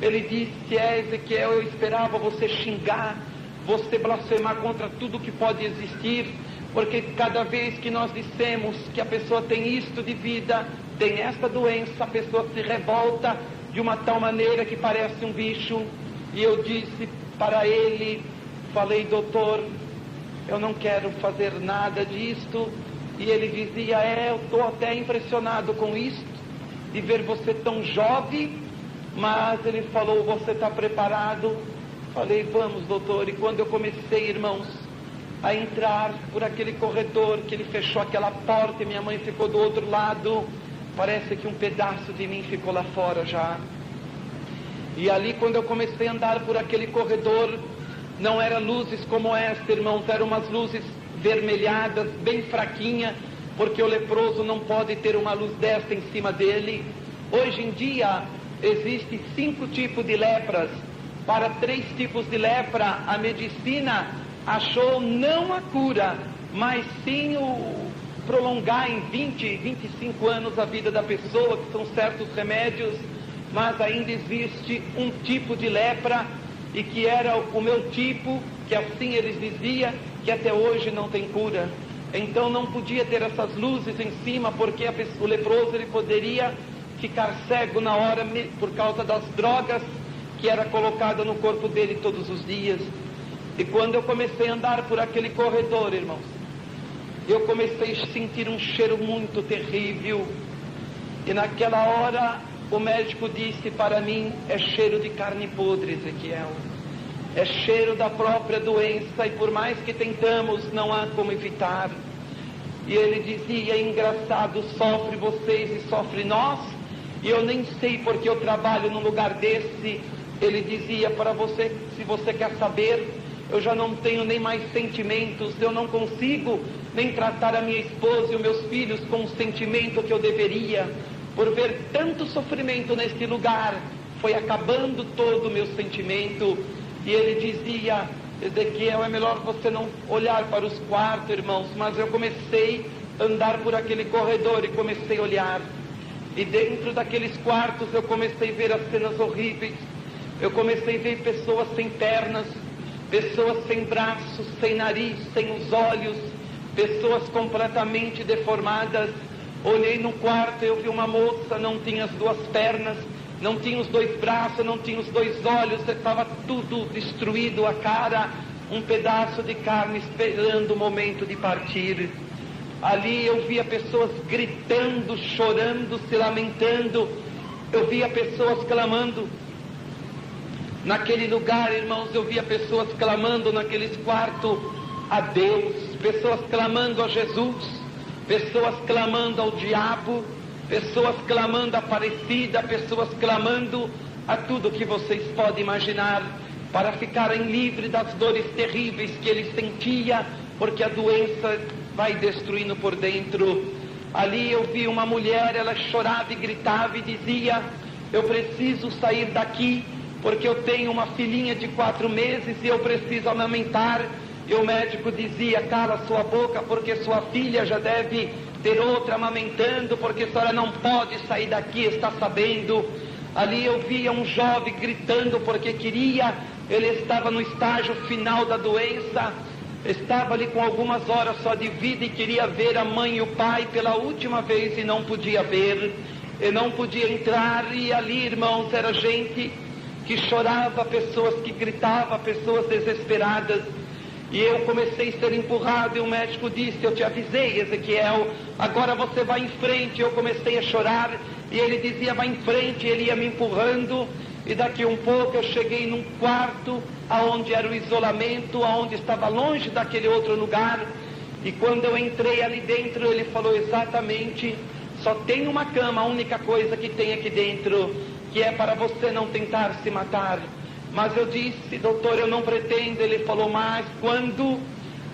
Ele disse, Ezequiel, eu esperava você xingar, você blasfemar contra tudo que pode existir, porque cada vez que nós dissemos que a pessoa tem isto de vida, tem esta doença, a pessoa se revolta de uma tal maneira que parece um bicho. E eu disse para ele, falei, doutor, eu não quero fazer nada disto. E ele dizia, eu estou até impressionado com isto, de ver você tão jovem, mas ele falou, você está preparado? Falei, vamos, doutor. E quando eu comecei, irmãos, a entrar por aquele corredor, que ele fechou aquela porta e minha mãe ficou do outro lado, parece que um pedaço de mim ficou lá fora já. E ali, quando eu comecei a andar por aquele corredor, não eram luzes como esta, irmãos, eram umas luzes vermelhadas, bem fraquinha, porque o leproso não pode ter uma luz desta em cima dele. Hoje em dia, existem 5 tipos de lepras. Para 3 tipos de lepra, a medicina achou não a cura, mas sim o prolongar em 20, 25 anos a vida da pessoa, que são certos remédios. Mas ainda existe um tipo de lepra, e que era o meu tipo, que assim eles diziam, que até hoje não tem cura. Então não podia ter essas luzes em cima, porque o leproso ele poderia ficar cego na hora, por causa das drogas que era colocada no corpo dele todos os dias. E quando eu comecei a andar por aquele corredor, irmãos, eu comecei a sentir um cheiro muito terrível. E naquela hora o médico disse para mim, é cheiro de carne podre, Ezequiel. É cheiro da própria doença, e por mais que tentamos, não há como evitar. E ele dizia, engraçado, sofre vocês e sofre nós, e eu nem sei porque eu trabalho num lugar desse. Ele dizia para você, se você quer saber, eu já não tenho nem mais sentimentos, eu não consigo nem tratar a minha esposa e os meus filhos com o sentimento que eu deveria. Por ver tanto sofrimento neste lugar, foi acabando todo o meu sentimento. E ele dizia: Ezequiel, é melhor você não olhar para os quartos, irmãos. Mas eu comecei a andar por aquele corredor e comecei a olhar. E dentro daqueles quartos eu comecei a ver as cenas horríveis. Eu comecei a ver pessoas sem pernas, pessoas sem braços, sem nariz, sem os olhos, pessoas completamente deformadas. Olhei no quarto, eu vi uma moça, não tinha as duas pernas, não tinha os dois braços, não tinha os dois olhos, estava tudo destruído, a cara, um pedaço de carne esperando o momento de partir. Ali eu via pessoas gritando, chorando, se lamentando, eu via pessoas clamando. Naquele lugar, irmãos, eu via pessoas clamando naqueles quartos a Deus, pessoas clamando a Jesus, pessoas clamando ao diabo, pessoas clamando a Aparecida, pessoas clamando a tudo que vocês podem imaginar, para ficarem livres das dores terríveis que ele sentia, porque a doença vai destruindo por dentro. Ali eu vi uma mulher, ela chorava e gritava e dizia: eu preciso sair daqui, porque eu tenho uma filhinha de 4 meses e eu preciso amamentar. E o médico dizia: cala sua boca, porque sua filha já deve ter outra amamentando, porque a senhora não pode sair daqui, está sabendo. Ali eu via um jovem gritando porque queria, ele estava no estágio final da doença, estava ali com algumas horas só de vida e queria ver a mãe e o pai pela última vez e não podia ver, e não podia entrar. E ali, irmãos, era gente que chorava, pessoas que gritavam, pessoas desesperadas. E eu comecei a ser empurrado, e o médico disse: eu te avisei, Ezequiel, agora você vai em frente. Eu comecei a chorar, e ele dizia: vai em frente, ele ia me empurrando, e daqui um pouco eu cheguei num quarto, aonde era o isolamento, aonde estava longe daquele outro lugar. E quando eu entrei ali dentro, ele falou exatamente: só tem uma cama, a única coisa que tem aqui dentro, que é para você não tentar se matar. Mas eu disse: doutor, eu não pretendo. Ele falou: mas quando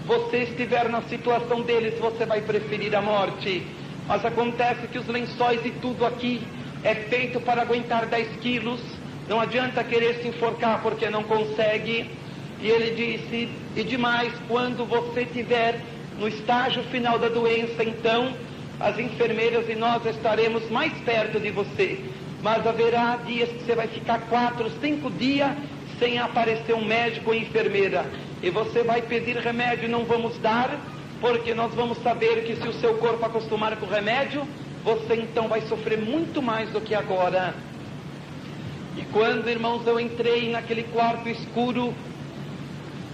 você estiver na situação deles, você vai preferir a morte. Mas acontece que os lençóis e tudo aqui é feito para aguentar 10 quilos, não adianta querer se enforcar porque não consegue. E ele disse: e demais, quando você estiver no estágio final da doença, então as enfermeiras e nós estaremos mais perto de você. Mas haverá dias que você vai ficar 4, 5 dias sem aparecer um médico ou enfermeira. E você vai pedir remédio e não vamos dar, porque nós vamos saber que se o seu corpo acostumar com o remédio, você então vai sofrer muito mais do que agora. E quando, irmãos, eu entrei naquele quarto escuro,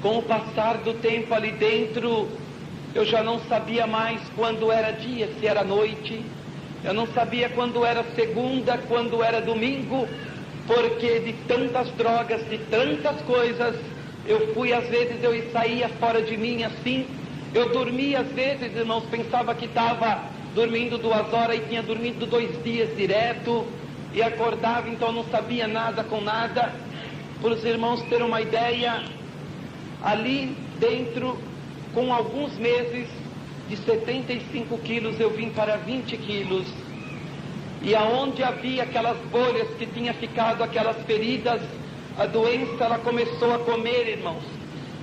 com o passar do tempo ali dentro, eu já não sabia mais quando era dia, se era noite. Eu não sabia quando era segunda, quando era domingo, porque de tantas drogas, de tantas coisas, eu fui, às vezes eu saía fora de mim assim. Eu dormia às vezes, irmãos, pensava que estava dormindo 2 horas e tinha dormido 2 dias direto, e acordava, então não sabia nada com nada. Para os irmãos terem uma ideia, ali dentro, com alguns meses, de 75 quilos eu vim para 20 quilos. E aonde havia aquelas bolhas que tinha ficado, aquelas feridas, a doença ela começou a comer, irmãos.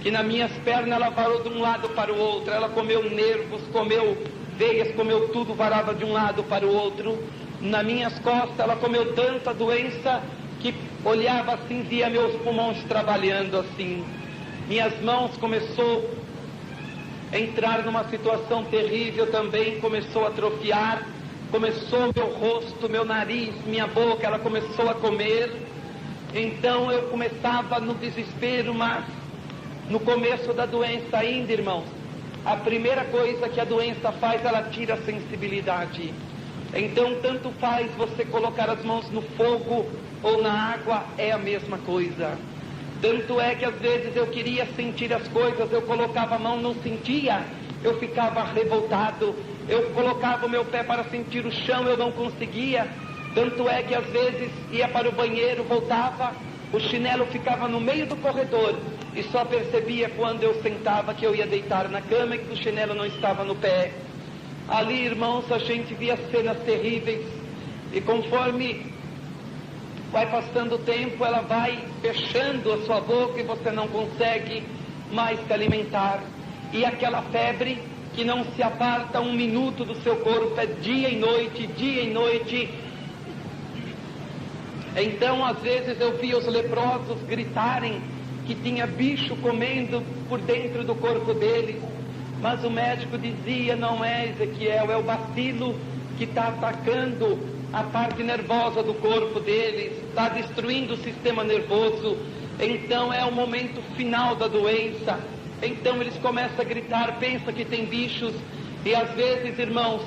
Que nas minhas pernas ela varou de um lado para o outro, ela comeu nervos, comeu veias, comeu tudo, varava de um lado para o outro. Nas minhas costas ela comeu tanta doença que olhava assim, via meus pulmões trabalhando assim. Minhas mãos começou entrar numa situação terrível também, começou a atrofiar, começou meu rosto, meu nariz, minha boca, ela começou a comer. Então eu começava no desespero, mas no começo da doença ainda, irmãos, a primeira coisa que a doença faz, ela tira a sensibilidade. Então tanto faz você colocar as mãos no fogo ou na água, é a mesma coisa. Tanto é que às vezes eu queria sentir as coisas, eu colocava a mão, não sentia, eu ficava revoltado. Eu colocava o meu pé para sentir o chão, eu não conseguia. Tanto é que às vezes ia para o banheiro, voltava, o chinelo ficava no meio do corredor. e só percebia quando eu sentava que eu ia deitar na cama e que o chinelo não estava no pé. Ali, irmãos, a gente via cenas terríveis, e conforme vai passando o tempo, ela vai fechando a sua boca e você não consegue mais se alimentar. E aquela febre que não se aparta um minuto do seu corpo, é dia e noite, dia e noite. Então, às vezes eu via os leprosos gritarem que tinha bicho comendo por dentro do corpo deles, mas o médico dizia: não é, Ezequiel, é o bacilo que está atacando a parte nervosa do corpo deles, está destruindo o sistema nervoso, então é o momento final da doença. Então eles começam a gritar, pensa que tem bichos, e às vezes, irmãos,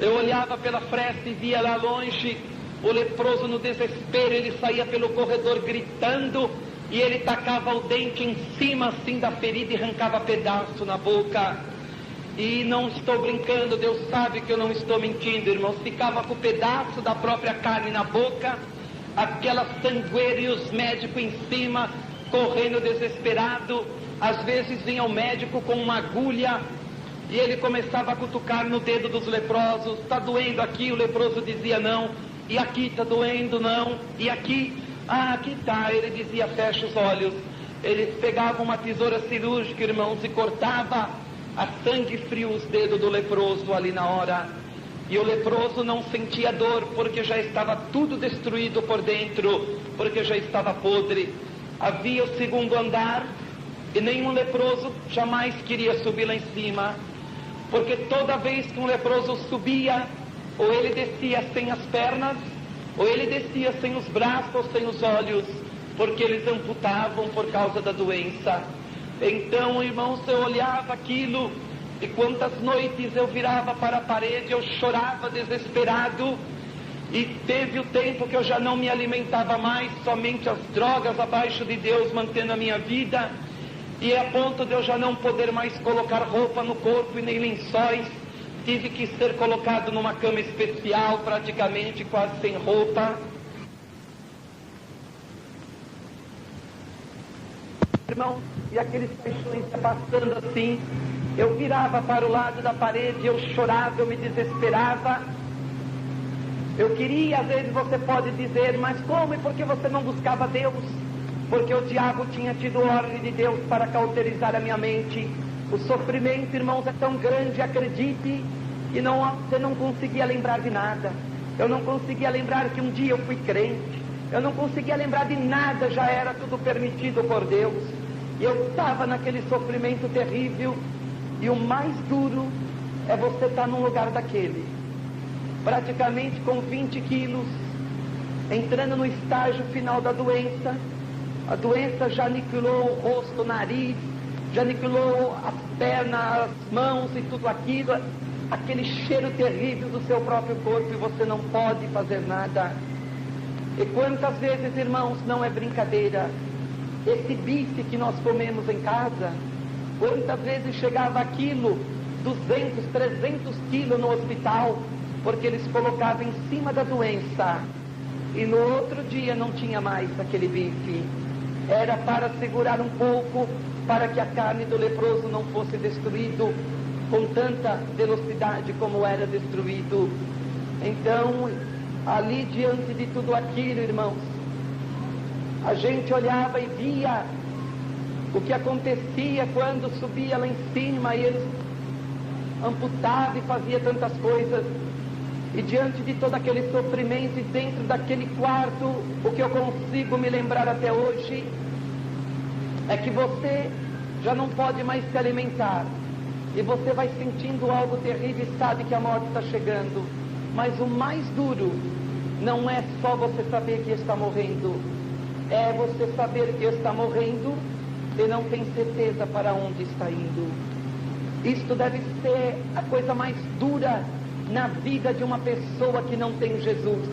eu olhava pela fresta e via lá longe o leproso no desespero, ele saía pelo corredor gritando, e ele tacava o dente em cima assim da ferida e arrancava pedaço na boca. E não estou brincando, Deus sabe que eu não estou mentindo, irmãos. Ficava com o pedaço da própria carne na boca, aquela sangueira e os médicos em cima, correndo desesperado. Às vezes vinha o médico com uma agulha e ele começava a cutucar no dedo dos leprosos. Está doendo aqui? O leproso dizia não. E aqui está doendo? Não. E aqui? Ah, aqui está. Ele dizia: fecha os olhos. Eles pegavam uma tesoura cirúrgica, irmãos, e cortava a sangue frio os dedos do leproso ali na hora. E o leproso não sentia dor, porque já estava tudo destruído por dentro, porque já estava podre. Havia o segundo andar, e nenhum leproso jamais queria subir lá em cima, porque toda vez que um leproso subia, ou ele descia sem as pernas, ou ele descia sem os braços ou sem os olhos, porque eles amputavam por causa da doença. Então, irmãos, eu olhava aquilo, e quantas noites eu virava para a parede, eu chorava desesperado, e teve o tempo que eu já não me alimentava mais, somente as drogas abaixo de Deus mantendo a minha vida, e a ponto de eu já não poder mais colocar roupa no corpo e nem lençóis, tive que ser colocado numa cama especial, praticamente quase sem roupa. Irmão, e aqueles paixões passando assim, eu virava para o lado da parede, eu chorava, eu me desesperava. Eu queria, às vezes você pode dizer, mas como e por que você não buscava Deus? Porque o diabo tinha tido ordem de Deus para cauterizar a minha mente. O sofrimento, irmãos, é tão grande, acredite, que você não conseguia lembrar de nada. Eu não conseguia lembrar que um dia eu fui crente. Eu não conseguia lembrar de nada, já era tudo permitido por Deus. E eu estava naquele sofrimento terrível. E o mais duro é você estar num lugar daquele, praticamente com 20 quilos, entrando no estágio final da doença. A doença já aniquilou o rosto, o nariz, já aniquilou as pernas, as mãos e tudo aquilo, aquele cheiro terrível do seu próprio corpo, e você não pode fazer nada. E quantas vezes, irmãos, não é brincadeira, esse bife que nós comemos em casa, quantas vezes chegava aquilo, 200, 300 quilos no hospital, porque eles colocavam em cima da doença, e no outro dia não tinha mais aquele bife. Era para segurar um pouco, para que a carne do leproso não fosse destruído com tanta velocidade como era destruído. Então, ali diante de tudo aquilo, irmãos, a gente olhava e via o que acontecia quando subia lá em cima e eles amputavam e faziam tantas coisas. E diante de todo aquele sofrimento, e dentro daquele quarto, o que eu consigo me lembrar até hoje é que você já não pode mais se alimentar, e você vai sentindo algo terrível e sabe que a morte está chegando. Mas o mais duro não é só você saber que está morrendo, é você saber que está morrendo e não tem certeza para onde está indo. Isto deve ser a coisa mais dura na vida de uma pessoa que não tem Jesus.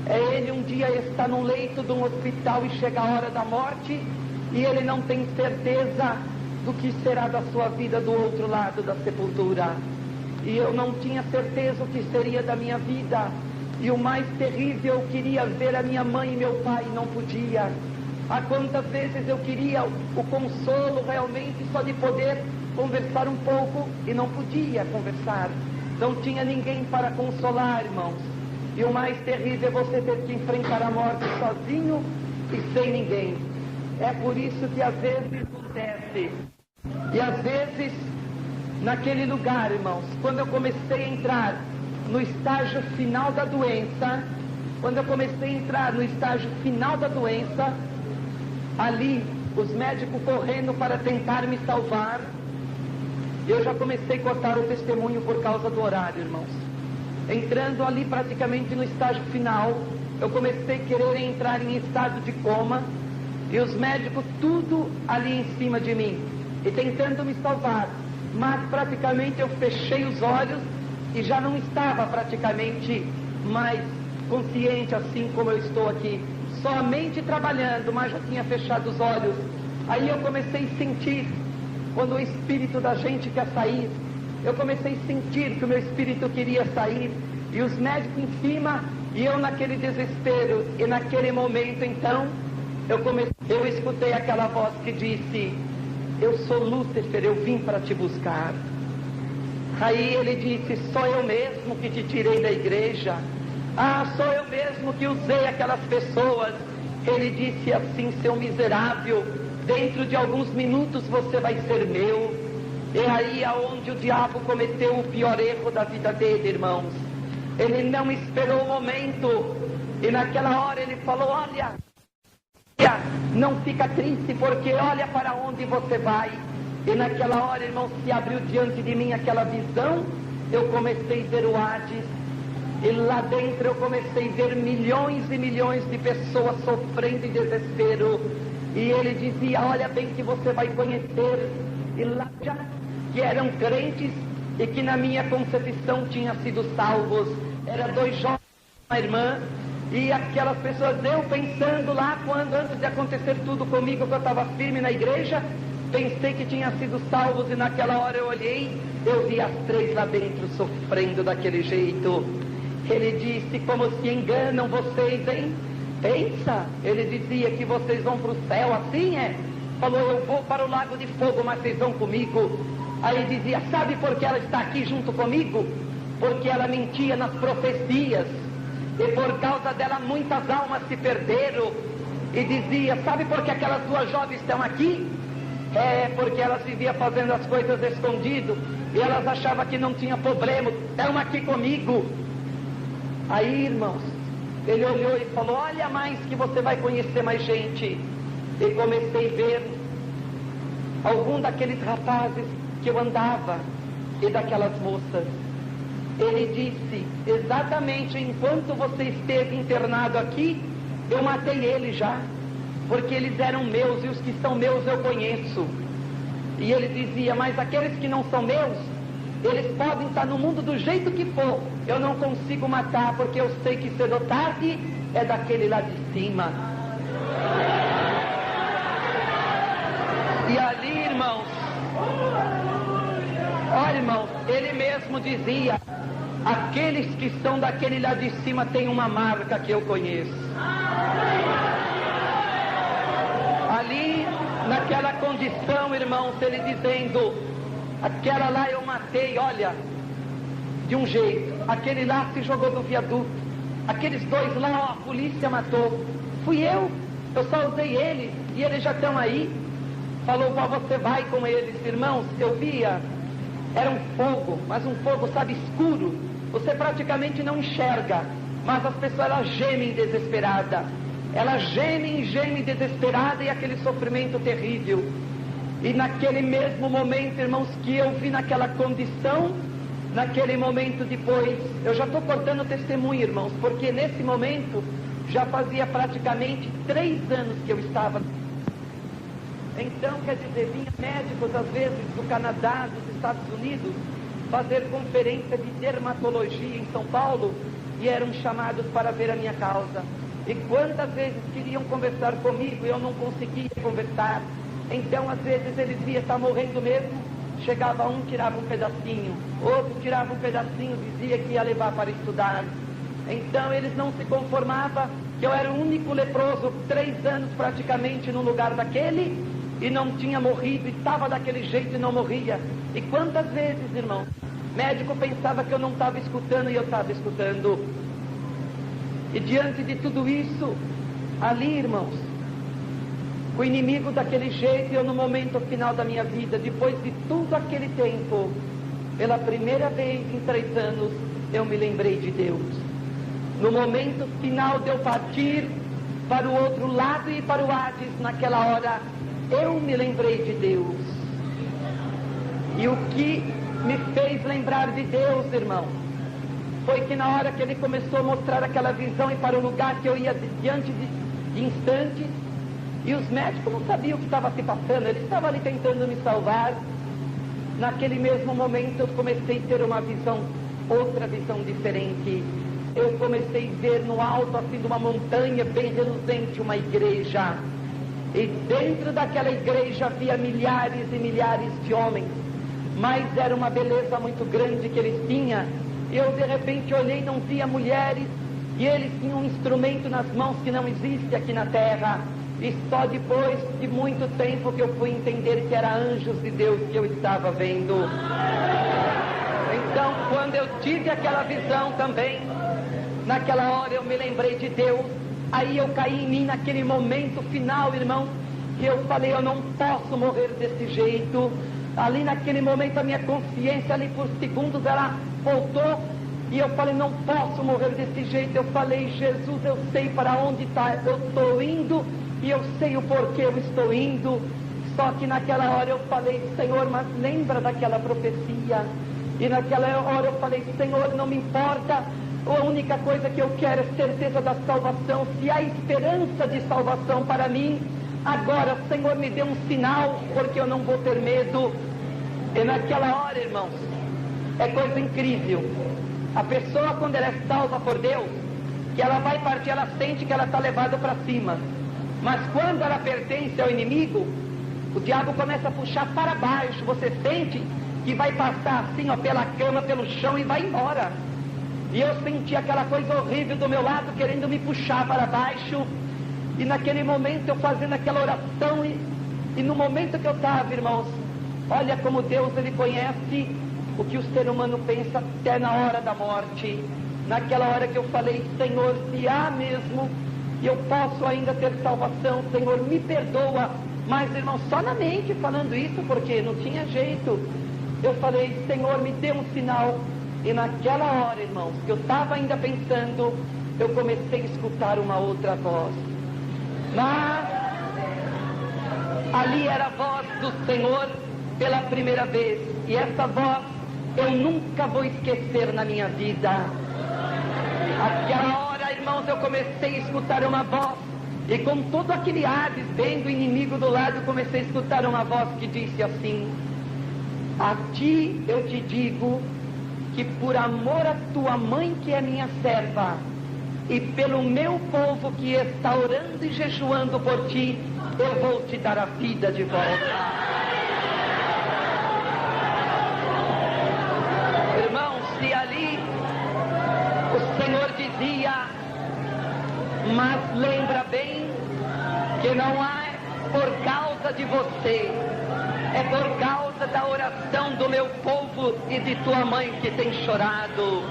É ele um dia está no leito de um hospital e chega a hora da morte, e ele não tem certeza do que será da sua vida do outro lado da sepultura. E eu não tinha certeza o que seria da minha vida. E o mais terrível, eu queria ver a minha mãe e meu pai, não podia. Há quantas vezes eu queria o consolo realmente só de poder conversar um pouco e não podia conversar. Não tinha ninguém para consolar, irmãos. E o mais terrível é você ter que enfrentar a morte sozinho e sem ninguém. É por isso que às vezes acontece. E às vezes, naquele lugar, irmãos, quando eu comecei a entrar no estágio final da doença, ali, os médicos correndo para tentar me salvar, eu já comecei a cortar o testemunho por causa do horário, irmãos. Entrando ali praticamente no estágio final, eu comecei a querer entrar em estado de coma, e os médicos tudo ali em cima de mim, e tentando me salvar, mas praticamente eu fechei os olhos e já não estava praticamente mais consciente assim como eu estou aqui, somente trabalhando, mas já tinha fechado os olhos. Aí eu comecei a sentir, quando o espírito da gente quer sair, eu comecei a sentir que o meu espírito queria sair, e os médicos em cima, e eu naquele desespero, e naquele momento então, eu escutei aquela voz que disse: eu sou Lúcifer, eu vim para te buscar. Aí ele disse: sou eu mesmo que te tirei da igreja. Ah, sou eu mesmo que usei aquelas pessoas. Ele disse assim: seu miserável, dentro de alguns minutos você vai ser meu. E aí aonde o diabo cometeu o pior erro da vida dele, irmãos. Ele não esperou o momento, e naquela hora ele falou: olha, não fica triste, porque olha para onde você vai. E naquela hora, irmão, se abriu diante de mim aquela visão. Eu comecei a ver o Hades, e lá dentro eu comecei a ver milhões e milhões de pessoas sofrendo em desespero. E ele dizia: olha bem que você vai conhecer, e lá já que eram crentes e que na minha concepção tinham sido salvos. Eram 2 jovens, uma irmã. E aquelas pessoas, eu pensando lá, quando antes de acontecer tudo comigo, que eu estava firme na igreja, pensei que tinha sido salvos, e naquela hora eu olhei, eu vi as 3 lá dentro sofrendo daquele jeito. Ele disse: como se enganam vocês, hein? Pensa, ele dizia que vocês vão para o céu assim, é? Falou: eu vou para o lago de fogo, mas vocês vão comigo. Aí dizia: sabe por que ela está aqui junto comigo? Porque ela mentia nas profecias, e por causa dela muitas almas se perderam. E dizia: sabe por que aquelas 2 jovens estão aqui? É porque elas viviam fazendo as coisas escondido, e elas achavam que não tinha problema. Estão aqui comigo. Aí, irmãos, ele olhou e falou: olha mais que você vai conhecer mais gente. E comecei a ver algum daqueles rapazes que eu andava, e daquelas moças. Ele disse: exatamente enquanto você esteve internado aqui, eu matei ele já, porque eles eram meus, e os que são meus eu conheço. E ele dizia: mas aqueles que não são meus, eles podem estar no mundo do jeito que for, eu não consigo matar, porque eu sei que cedo ou tarde é daquele lá de cima. E ali, irmãos, olha, irmãos, ele mesmo dizia: aqueles que são daquele lá de cima têm uma marca que eu conheço. Ali, naquela condição, irmãos, ele dizendo: aquela lá eu matei, olha, de um jeito. Aquele lá se jogou do viaduto. Aqueles 2 lá, ó, a polícia matou. Fui eu só usei eles, e eles já estão aí. Falou: você vai com eles. Irmãos, eu via, era um fogo, mas um fogo, sabe, escuro. Você praticamente não enxerga, mas as pessoas, elas gemem desesperada. Elas gemem desesperada, e aquele sofrimento terrível. E naquele mesmo momento, irmãos, que eu vi naquela condição, naquele momento depois, eu já estou cortando testemunho, irmãos, porque nesse momento já fazia praticamente 3 anos que eu estava. Então, quer dizer, vinha médicos às vezes do Canadá, dos Estados Unidos, fazer conferência de dermatologia em São Paulo, e eram chamados para ver a minha causa. E quantas vezes queriam conversar comigo e eu não conseguia conversar. Então, às vezes, eles viam: está morrendo mesmo. Chegava um, tirava um pedacinho, outro tirava um pedacinho, dizia que ia levar para estudar. Então eles não se conformavam que eu era o único leproso, 3 anos praticamente no lugar daquele, e não tinha morrido, e estava daquele jeito e não morria. E quantas vezes, irmão, médico pensava que eu não estava escutando e eu estava escutando. E diante de tudo isso, ali, irmãos, o inimigo daquele jeito, e eu no momento final da minha vida, depois de tudo aquele tempo, pela primeira vez em 3 anos, eu me lembrei de Deus. No momento final de eu partir para o outro lado e para o Hades, naquela hora, eu me lembrei de Deus. E o que me fez lembrar de Deus, irmão, foi que na hora que ele começou a mostrar aquela visão e para o lugar que eu ia diante de instantes, e os médicos não sabiam o que estava se passando, eles estavam ali tentando me salvar. Naquele mesmo momento eu comecei a ter uma visão, outra visão diferente. Eu comecei a ver no alto, assim, de uma montanha bem reluzente, uma igreja. E dentro daquela igreja havia milhares e milhares de homens. Mas era uma beleza muito grande que eles tinham. Eu de repente olhei e não via mulheres. E eles tinham um instrumento nas mãos que não existe aqui na terra. E só depois de muito tempo que eu fui entender que eram anjos de Deus que eu estava vendo. Então, quando eu tive aquela visão também, naquela hora eu me lembrei de Deus. Aí eu caí em mim naquele momento final, irmão, que eu falei, eu não posso morrer desse jeito. Ali naquele momento a minha consciência ali por segundos ela voltou. E eu falei, não posso morrer desse jeito. Eu falei, Jesus, eu sei para onde eu estou indo. E eu sei o porquê eu estou indo. Só que naquela hora eu falei, Senhor, mas lembra daquela profecia. E naquela hora eu falei, Senhor, não me importa. A única coisa que eu quero é certeza da salvação. Se há esperança de salvação para mim, agora, Senhor, me dê um sinal, porque eu não vou ter medo. E naquela hora, irmãos, é coisa incrível. A pessoa, quando ela é salva por Deus, que ela vai partir, ela sente que ela está levada para cima. Mas quando ela pertence ao inimigo, o diabo começa a puxar para baixo. Você sente que vai passar assim, ó, pela cama, pelo chão e vai embora. E eu senti aquela coisa horrível do meu lado, querendo me puxar para baixo. E naquele momento eu fazendo aquela oração, e no momento que eu estava, irmãos, olha como Deus, ele conhece o que o ser humano pensa até na hora da morte. Naquela hora que eu falei, Senhor, se há mesmo, e eu posso ainda ter salvação, Senhor, me perdoa. Mas, irmão, só na mente falando isso, porque não tinha jeito. Eu falei, Senhor, me dê um sinal. E naquela hora, irmãos, que eu estava ainda pensando, eu comecei a escutar uma outra voz. Mas ali era a voz do Senhor pela primeira vez. E essa voz eu nunca vou esquecer na minha vida. Aquela hora, irmãos, eu comecei a escutar uma voz. E com todo aquele Hades, vendo o inimigo do lado, eu comecei a escutar uma voz que disse assim: a ti eu te digo que por amor a tua mãe, que é minha serva, e pelo meu povo que está orando e jejuando por ti, eu vou te dar a vida de volta. Irmãos, se ali o Senhor dizia, mas lembra bem que não é por causa de você, é por causa da oração do meu povo e de tua mãe que tem chorado.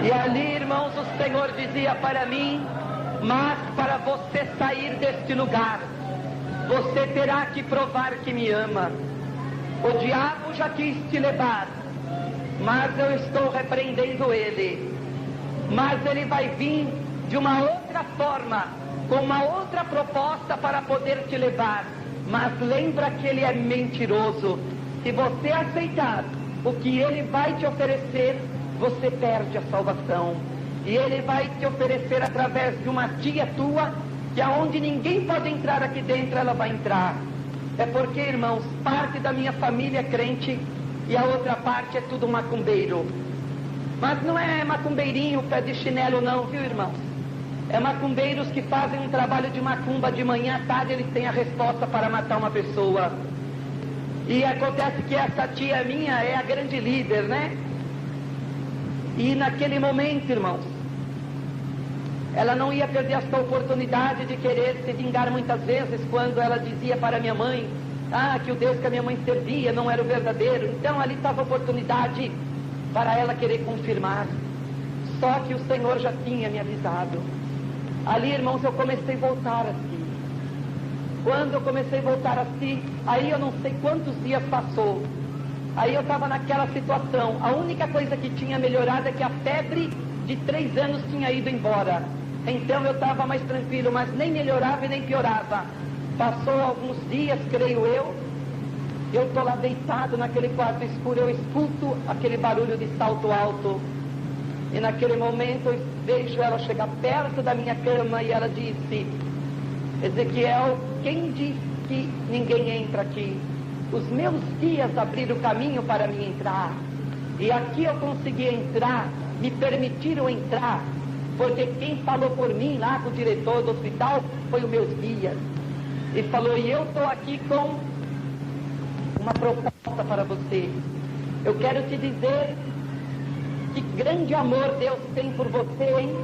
E ali, irmãos, o Senhor dizia para mim, mas para você sair deste lugar, você terá que provar que me ama. O diabo já quis te levar, mas eu estou repreendendo ele. Mas ele vai vir de uma outra forma, com uma outra proposta para poder te levar. Mas lembra que ele é mentiroso. Se você aceitar o que ele vai te oferecer, você perde a salvação. E ele vai te oferecer através de uma tia tua, que aonde ninguém pode entrar aqui dentro, ela vai entrar. É porque, irmãos, parte da minha família é crente e a outra parte é tudo macumbeiro. Mas não é macumbeirinho, pé de chinelo não, viu, irmãos? É macumbeiros que fazem um trabalho de macumba de manhã à tarde, eles têm a resposta para matar uma pessoa. E acontece que essa tia minha é a grande líder, né? E naquele momento, irmãos, ela não ia perder essa oportunidade de querer se vingar muitas vezes, quando ela dizia para minha mãe, que o Deus que a minha mãe servia não era o verdadeiro. Então ali estava a oportunidade para ela querer confirmar. Só que o Senhor já tinha me avisado. Ali, irmãos, eu comecei a voltar a si. Quando eu comecei a voltar a si, aí eu não sei quantos dias passou. Aí eu estava naquela situação. A única coisa que tinha melhorado é que a febre de 3 anos tinha ido embora. Então eu estava mais tranquilo, mas nem melhorava e nem piorava. Passou alguns dias, creio eu estou lá deitado naquele quarto escuro, eu escuto aquele barulho de salto alto. E naquele momento eu vejo ela chegar perto da minha cama e ela disse: Ezequiel, quem disse que ninguém entra aqui? Os meus dias abriram o caminho para mim entrar. E aqui eu consegui entrar, me permitiram entrar, porque quem falou por mim lá com o diretor do hospital foi os meus guias. E falou: e eu estou aqui com uma proposta para você. Eu quero te dizer que grande amor Deus tem por você, hein?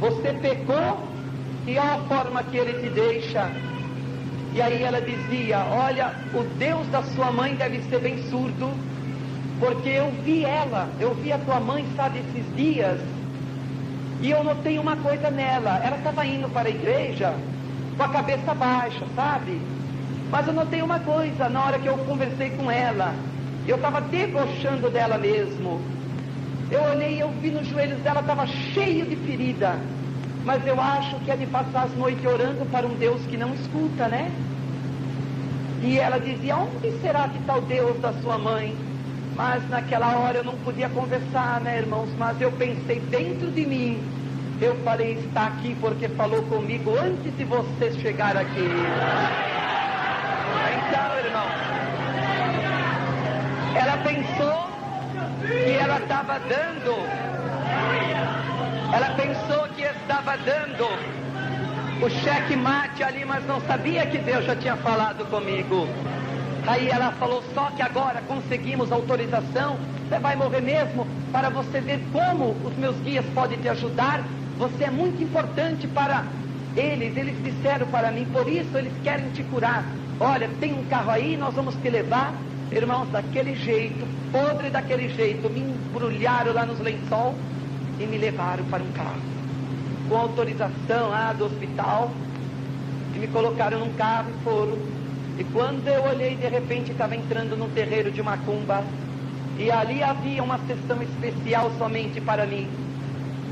Você pecou e olha a forma que Ele te deixa. E aí ela dizia: olha, o Deus da sua mãe deve ser bem surdo, porque eu vi a tua mãe, sabe, esses dias, e eu notei uma coisa nela. Ela estava indo para a igreja com a cabeça baixa, sabe? Mas eu notei uma coisa, na hora que eu conversei com ela, eu estava debochando dela mesmo. Eu olhei e eu vi nos joelhos dela, estava cheio de ferida. Mas eu acho que é de passar as noites orando para um Deus que não escuta, né? E ela dizia: onde será que está o Deus da sua mãe? Mas naquela hora eu não podia conversar, né, irmãos? Mas eu pensei dentro de mim, eu falei: está aqui porque falou comigo antes de você chegar aqui. Então, irmão, ela pensou que ela estava dando, o cheque-mate ali, mas não sabia que Deus já tinha falado comigo. Aí ela falou: só que agora conseguimos autorização, você vai morrer mesmo, para você ver como os meus guias podem te ajudar. Você é muito importante para eles disseram para mim, por isso eles querem te curar. Olha, tem um carro aí, nós vamos te levar. Irmãos, daquele jeito, podre daquele jeito, me embrulharam lá nos lençol e me levaram para um carro, com autorização lá do hospital, e me colocaram num carro e foram. E quando eu olhei, de repente estava entrando num terreiro de macumba, e ali havia uma sessão especial somente para mim.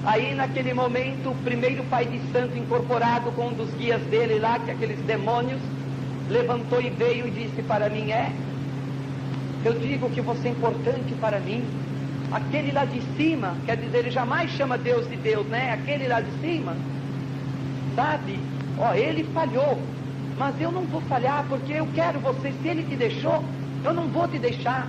Aí naquele momento, o primeiro pai de santo incorporado com um dos guias dele lá, que aqueles demônios, levantou e veio e disse para mim: eu digo que você é importante para mim. Aquele lá de cima, quer dizer, ele jamais chama Deus de Deus, né? Aquele lá de cima, sabe? Ele falhou, mas eu não vou falhar, porque eu quero você. Se ele te deixou, eu não vou te deixar.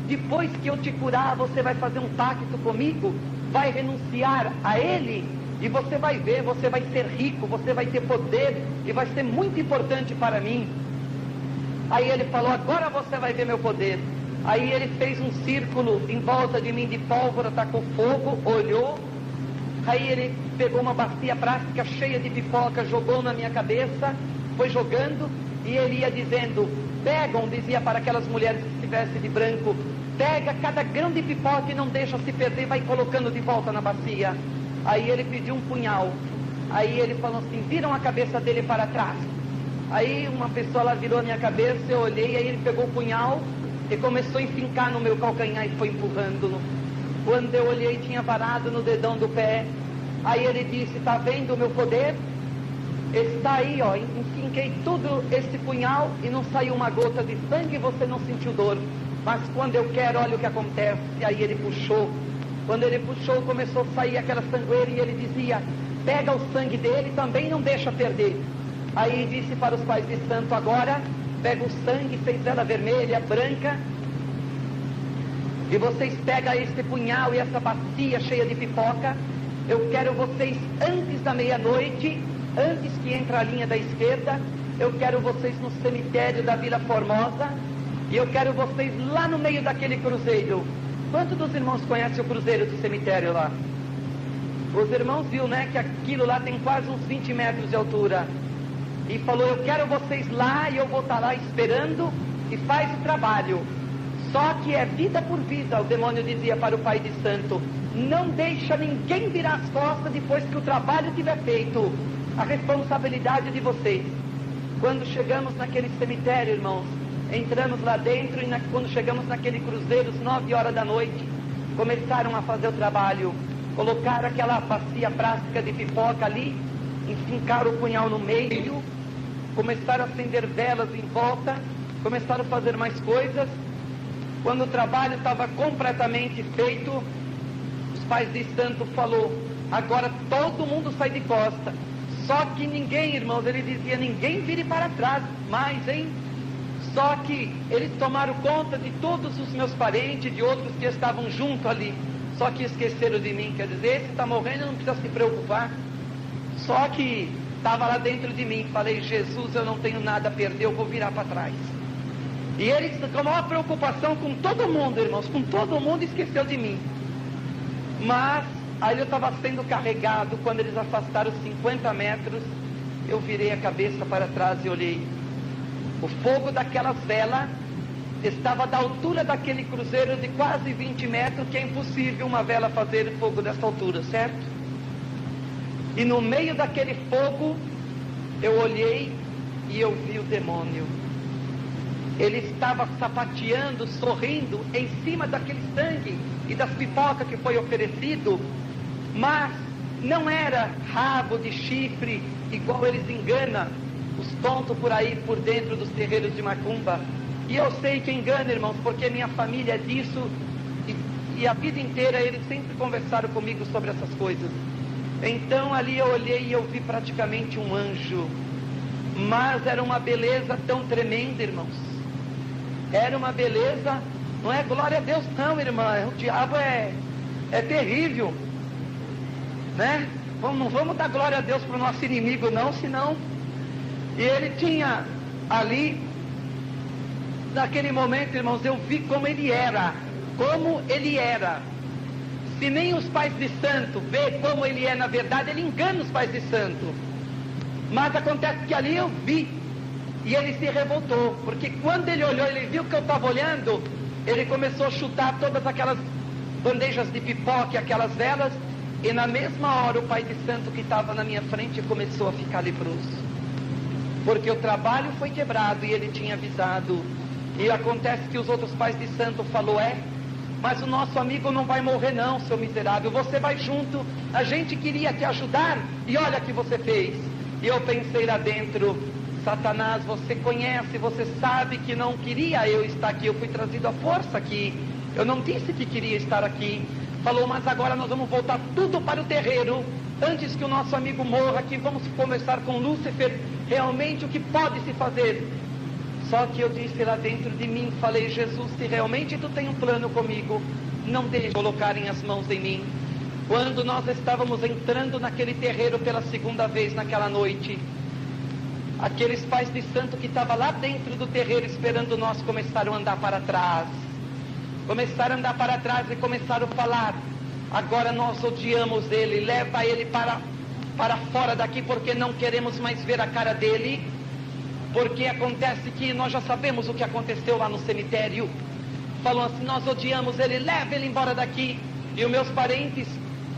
Depois que eu te curar, você vai fazer um pacto comigo, vai renunciar a ele, e você vai ver, você vai ser rico, você vai ter poder, e vai ser muito importante para mim. Aí ele falou: agora você vai ver meu poder. Aí ele fez um círculo em volta de mim de pólvora, tacou fogo, olhou. Aí ele pegou uma bacia plástica cheia de pipoca, jogou na minha cabeça, foi jogando, e ele ia dizendo: pegam, dizia para aquelas mulheres que estivessem de branco, pega cada grão de pipoca e não deixa se perder, vai colocando de volta na bacia. Aí ele pediu um punhal. Aí ele falou assim: viram a cabeça dele para trás. Aí uma pessoa lá virou a minha cabeça, eu olhei, aí ele pegou o punhal e começou a enfincar no meu calcanhar e foi empurrando. Quando eu olhei, tinha varado no dedão do pé. Aí ele disse: está vendo o meu poder? Está aí, enfinquei tudo esse punhal e não saiu uma gota de sangue e você não sentiu dor. Mas quando eu quero, olha o que acontece. Aí ele puxou. Quando ele puxou, começou a sair aquela sangueira e ele dizia: pega o sangue dele e também não deixa perder. Aí disse para os pais de santo: agora pega o sangue, fez ela vermelha, branca, e vocês pegam este punhal e essa bacia cheia de pipoca. Eu quero vocês antes da meia-noite, antes que entre a linha da esquerda, eu quero vocês no cemitério da Vila Formosa, e eu quero vocês lá no meio daquele cruzeiro. Quantos dos irmãos conhecem o cruzeiro do cemitério lá? Os irmãos viram, né, que aquilo lá tem quase uns 20 metros de altura. E falou, eu quero vocês lá e eu vou estar lá esperando e faz o trabalho. Só que é vida por vida, o demônio dizia para o pai de santo. Não deixa ninguém virar as costas depois que o trabalho tiver feito. A responsabilidade de vocês. Quando chegamos naquele cemitério, irmãos, entramos lá dentro e quando chegamos naquele cruzeiro, às 9 horas da noite, começaram a fazer o trabalho. Colocaram aquela bacia plástica de pipoca ali, enfincaram o punhal no meio, começaram a acender velas em volta, começaram a fazer mais coisas. Quando o trabalho estava completamente feito, os pais de santo falou, agora todo mundo sai de costa. Só que ninguém, irmãos, ele dizia, ninguém vire para trás mais, hein? Só que eles tomaram conta de todos os meus parentes, de outros que estavam junto ali. Só que esqueceram de mim, quer dizer, esse está morrendo, não precisa se preocupar. Só que estava lá dentro de mim, falei, Jesus, eu não tenho nada a perder, eu vou virar para trás. E ele, com a maior preocupação com todo mundo, irmãos, com todo mundo, esqueceu de mim. Mas, aí eu estava sendo carregado, quando eles afastaram 50 metros, eu virei a cabeça para trás e olhei. O fogo daquelas velas estava da altura daquele cruzeiro de quase 20 metros, que é impossível uma vela fazer fogo dessa altura, certo? E no meio daquele fogo, eu olhei e eu vi o demônio. Ele estava sapateando, sorrindo, em cima daquele sangue e das pipocas que foi oferecido, mas não era rabo de chifre, igual eles enganam os tontos por aí, por dentro dos terreiros de macumba. E eu sei que engana, irmãos, porque minha família é disso, e a vida inteira eles sempre conversaram comigo sobre essas coisas. Então ali eu olhei e eu vi praticamente um anjo, mas era uma beleza tão tremenda, irmãos. Era uma beleza, não é glória a Deus não, irmã, o diabo é terrível, né? Não vamos dar glória a Deus para o nosso inimigo não, senão... E ele tinha ali, naquele momento, irmãos, eu vi como ele era. Se nem os pais de santo vê como ele é na verdade, ele engana os pais de santo. Mas acontece que ali eu vi, e ele se revoltou, porque quando ele olhou, ele viu que eu estava olhando, ele começou a chutar todas aquelas bandejas de pipoca, aquelas velas, e na mesma hora o pai de santo que estava na minha frente começou a ficar leproso. Porque o trabalho foi quebrado e ele tinha avisado. E acontece que os outros pais de santo falou, mas o nosso amigo não vai morrer não, seu miserável, você vai junto, a gente queria te ajudar, e olha o que você fez. E eu pensei lá dentro, Satanás, você conhece, você sabe que não queria eu estar aqui, eu fui trazido à força aqui, eu não disse que queria estar aqui. Falou, mas agora nós vamos voltar tudo para o terreiro, antes que o nosso amigo morra aqui, vamos conversar com Lúcifer, realmente o que pode se fazer. Só que eu disse lá dentro de mim, falei, Jesus, se realmente tu tem um plano comigo, não deixe colocarem as mãos em mim. Quando nós estávamos entrando naquele terreiro pela segunda vez naquela noite, aqueles pais de santo que estavam lá dentro do terreiro esperando nós começaram a andar para trás. Começaram a andar para trás e começaram a falar, agora nós odiamos ele, leva ele para fora daqui porque não queremos mais ver a cara dele, porque acontece que nós já sabemos o que aconteceu lá no cemitério. Falou assim, nós odiamos ele, leva ele embora daqui. E os meus parentes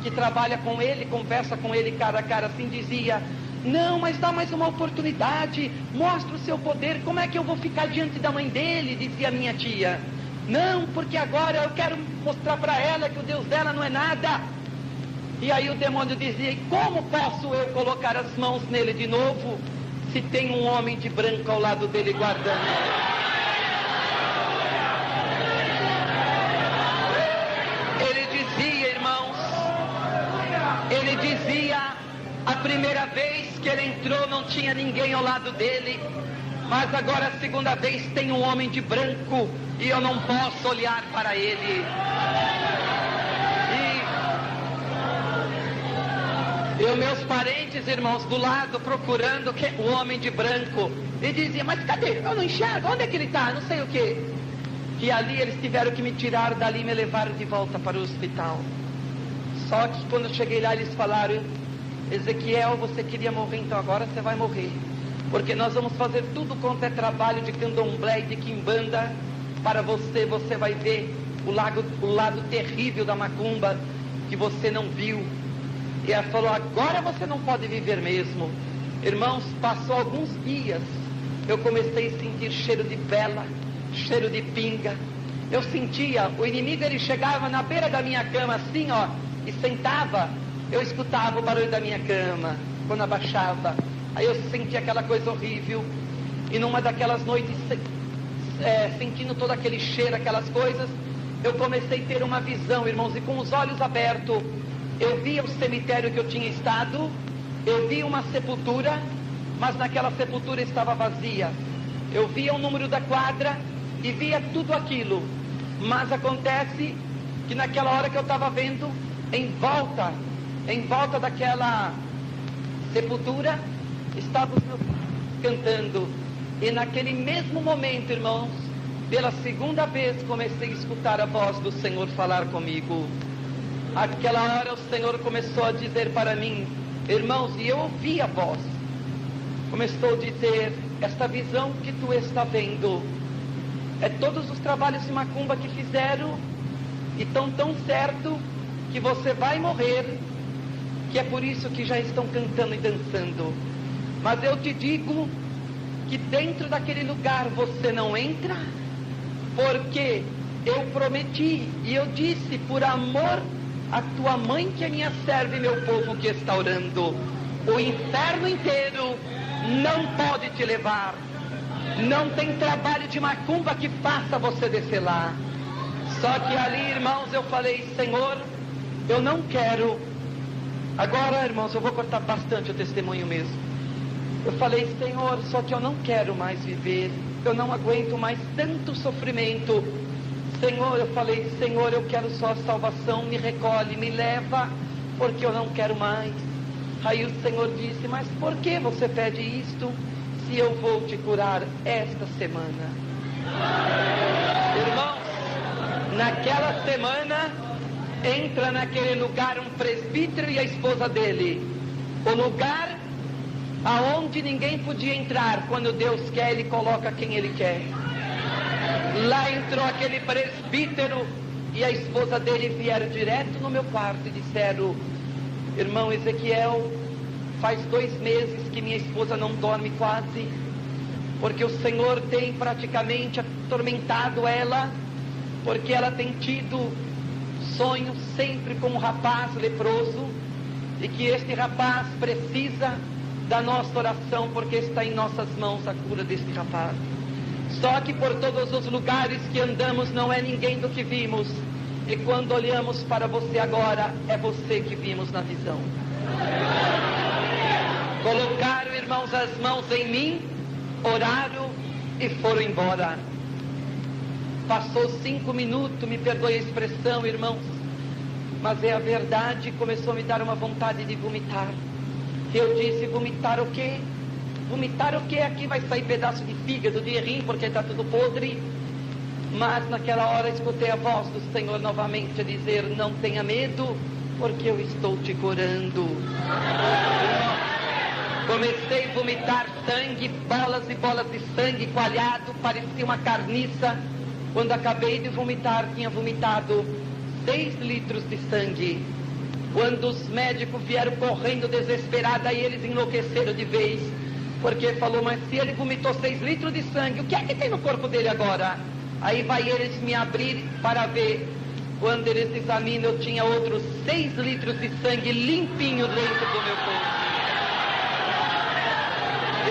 que trabalham com ele, conversa com ele cara a cara assim, dizia, não, mas dá mais uma oportunidade, mostra o seu poder, como é que eu vou ficar diante da mãe dele, dizia minha tia. Não, porque agora eu quero mostrar para ela que o Deus dela não é nada. E aí o demônio dizia, e como posso eu colocar as mãos nele de novo, se tem um homem de branco ao lado dele guardando? Ele dizia, irmãos, ele dizia, a primeira vez que ele entrou não tinha ninguém ao lado dele, mas agora a segunda vez tem um homem de branco e eu não posso olhar para ele. E os meus parentes, irmãos, do lado procurando o homem de branco, e dizia, mas cadê? Eu não enxergo, onde é que ele está? Não sei o que. que ali eles tiveram que me tirar dali e me levaram de volta para o hospital. Só que quando eu cheguei lá, eles falaram: Ezequiel, você queria morrer, então agora você vai morrer, porque nós vamos fazer tudo quanto é trabalho de candomblé e de quimbanda para você. Você vai ver o lado terrível da macumba que você não viu. E ela falou: agora você não pode viver mesmo. Irmãos, passou alguns dias, eu comecei a sentir cheiro de vela, cheiro de pinga. Eu sentia, o inimigo, ele chegava na beira da minha cama assim, ó, e sentava. Eu escutava o barulho da minha cama, quando abaixava. Aí eu sentia aquela coisa horrível. E numa daquelas noites, sentindo todo aquele cheiro, aquelas coisas, eu comecei a ter uma visão, irmãos, e com os olhos abertos, eu via o cemitério que eu tinha estado, eu via uma sepultura, mas naquela sepultura estava vazia. Eu via o número da quadra e via tudo aquilo, mas acontece que naquela hora que eu estava vendo, em volta daquela sepultura, estavam os meus pais cantando. E naquele mesmo momento, irmãos, pela segunda vez comecei a escutar a voz do Senhor falar comigo. Aquela hora o Senhor começou a dizer para mim, irmãos, e eu ouvi a voz. Começou a dizer: esta visão que tu está vendo é todos os trabalhos de macumba que fizeram, e estão tão certo que você vai morrer, que é por isso que já estão cantando e dançando. Mas eu te digo que dentro daquele lugar você não entra, porque eu prometi e eu disse, por amor a tua mãe que é minha serva e meu povo que está orando, o inferno inteiro não pode te levar. Não tem trabalho de macumba que faça você descer lá. Só que ali, irmãos, eu falei: Senhor, eu não quero. Agora, irmãos, eu vou cortar bastante o testemunho mesmo. Eu falei: Senhor, só que eu não quero mais viver, eu não aguento mais tanto sofrimento. Senhor, eu falei: Senhor, eu quero só a salvação, me recolhe, me leva, porque eu não quero mais. Aí o Senhor disse: mas por que você pede isto, se eu vou te curar esta semana? Irmãos, naquela semana, entra naquele lugar um presbítero e a esposa dele. O lugar aonde ninguém podia entrar. Quando Deus quer, Ele coloca quem Ele quer. Lá entrou aquele presbítero e a esposa dele, vieram direto no meu quarto e disseram: irmão Ezequiel, faz 2 meses que minha esposa não dorme quase, porque o Senhor tem praticamente atormentado ela, porque ela tem tido sonhos sempre com um rapaz leproso, e que este rapaz precisa da nossa oração, porque está em nossas mãos a cura deste rapaz. Só que por todos os lugares que andamos não é ninguém do que vimos, e quando olhamos para você agora, é você que vimos na visão. Colocaram, irmãos, as mãos em mim, oraram e foram embora. Passou 5 minutos, me perdoe a expressão, irmãos, mas é a verdade. Começou a me dar uma vontade de vomitar. Eu disse: vomitar o quê? Vomitar o quê? Aqui vai sair pedaço de fígado, de rim, porque está tudo podre. Mas naquela hora escutei a voz do Senhor novamente a dizer: não tenha medo, porque eu estou te curando. Comecei a vomitar sangue, bolas e bolas de sangue coalhado, parecia uma carniça. Quando acabei de vomitar, tinha vomitado 6 litros de sangue. Quando os médicos vieram correndo desesperados, aí eles enlouqueceram de vez, porque falou: mas se ele vomitou 6 litros de sangue, o que é que tem no corpo dele agora? Aí vai eles me abrir para ver. Quando eles examinam, eu tinha outros 6 litros de sangue limpinho dentro do meu corpo. E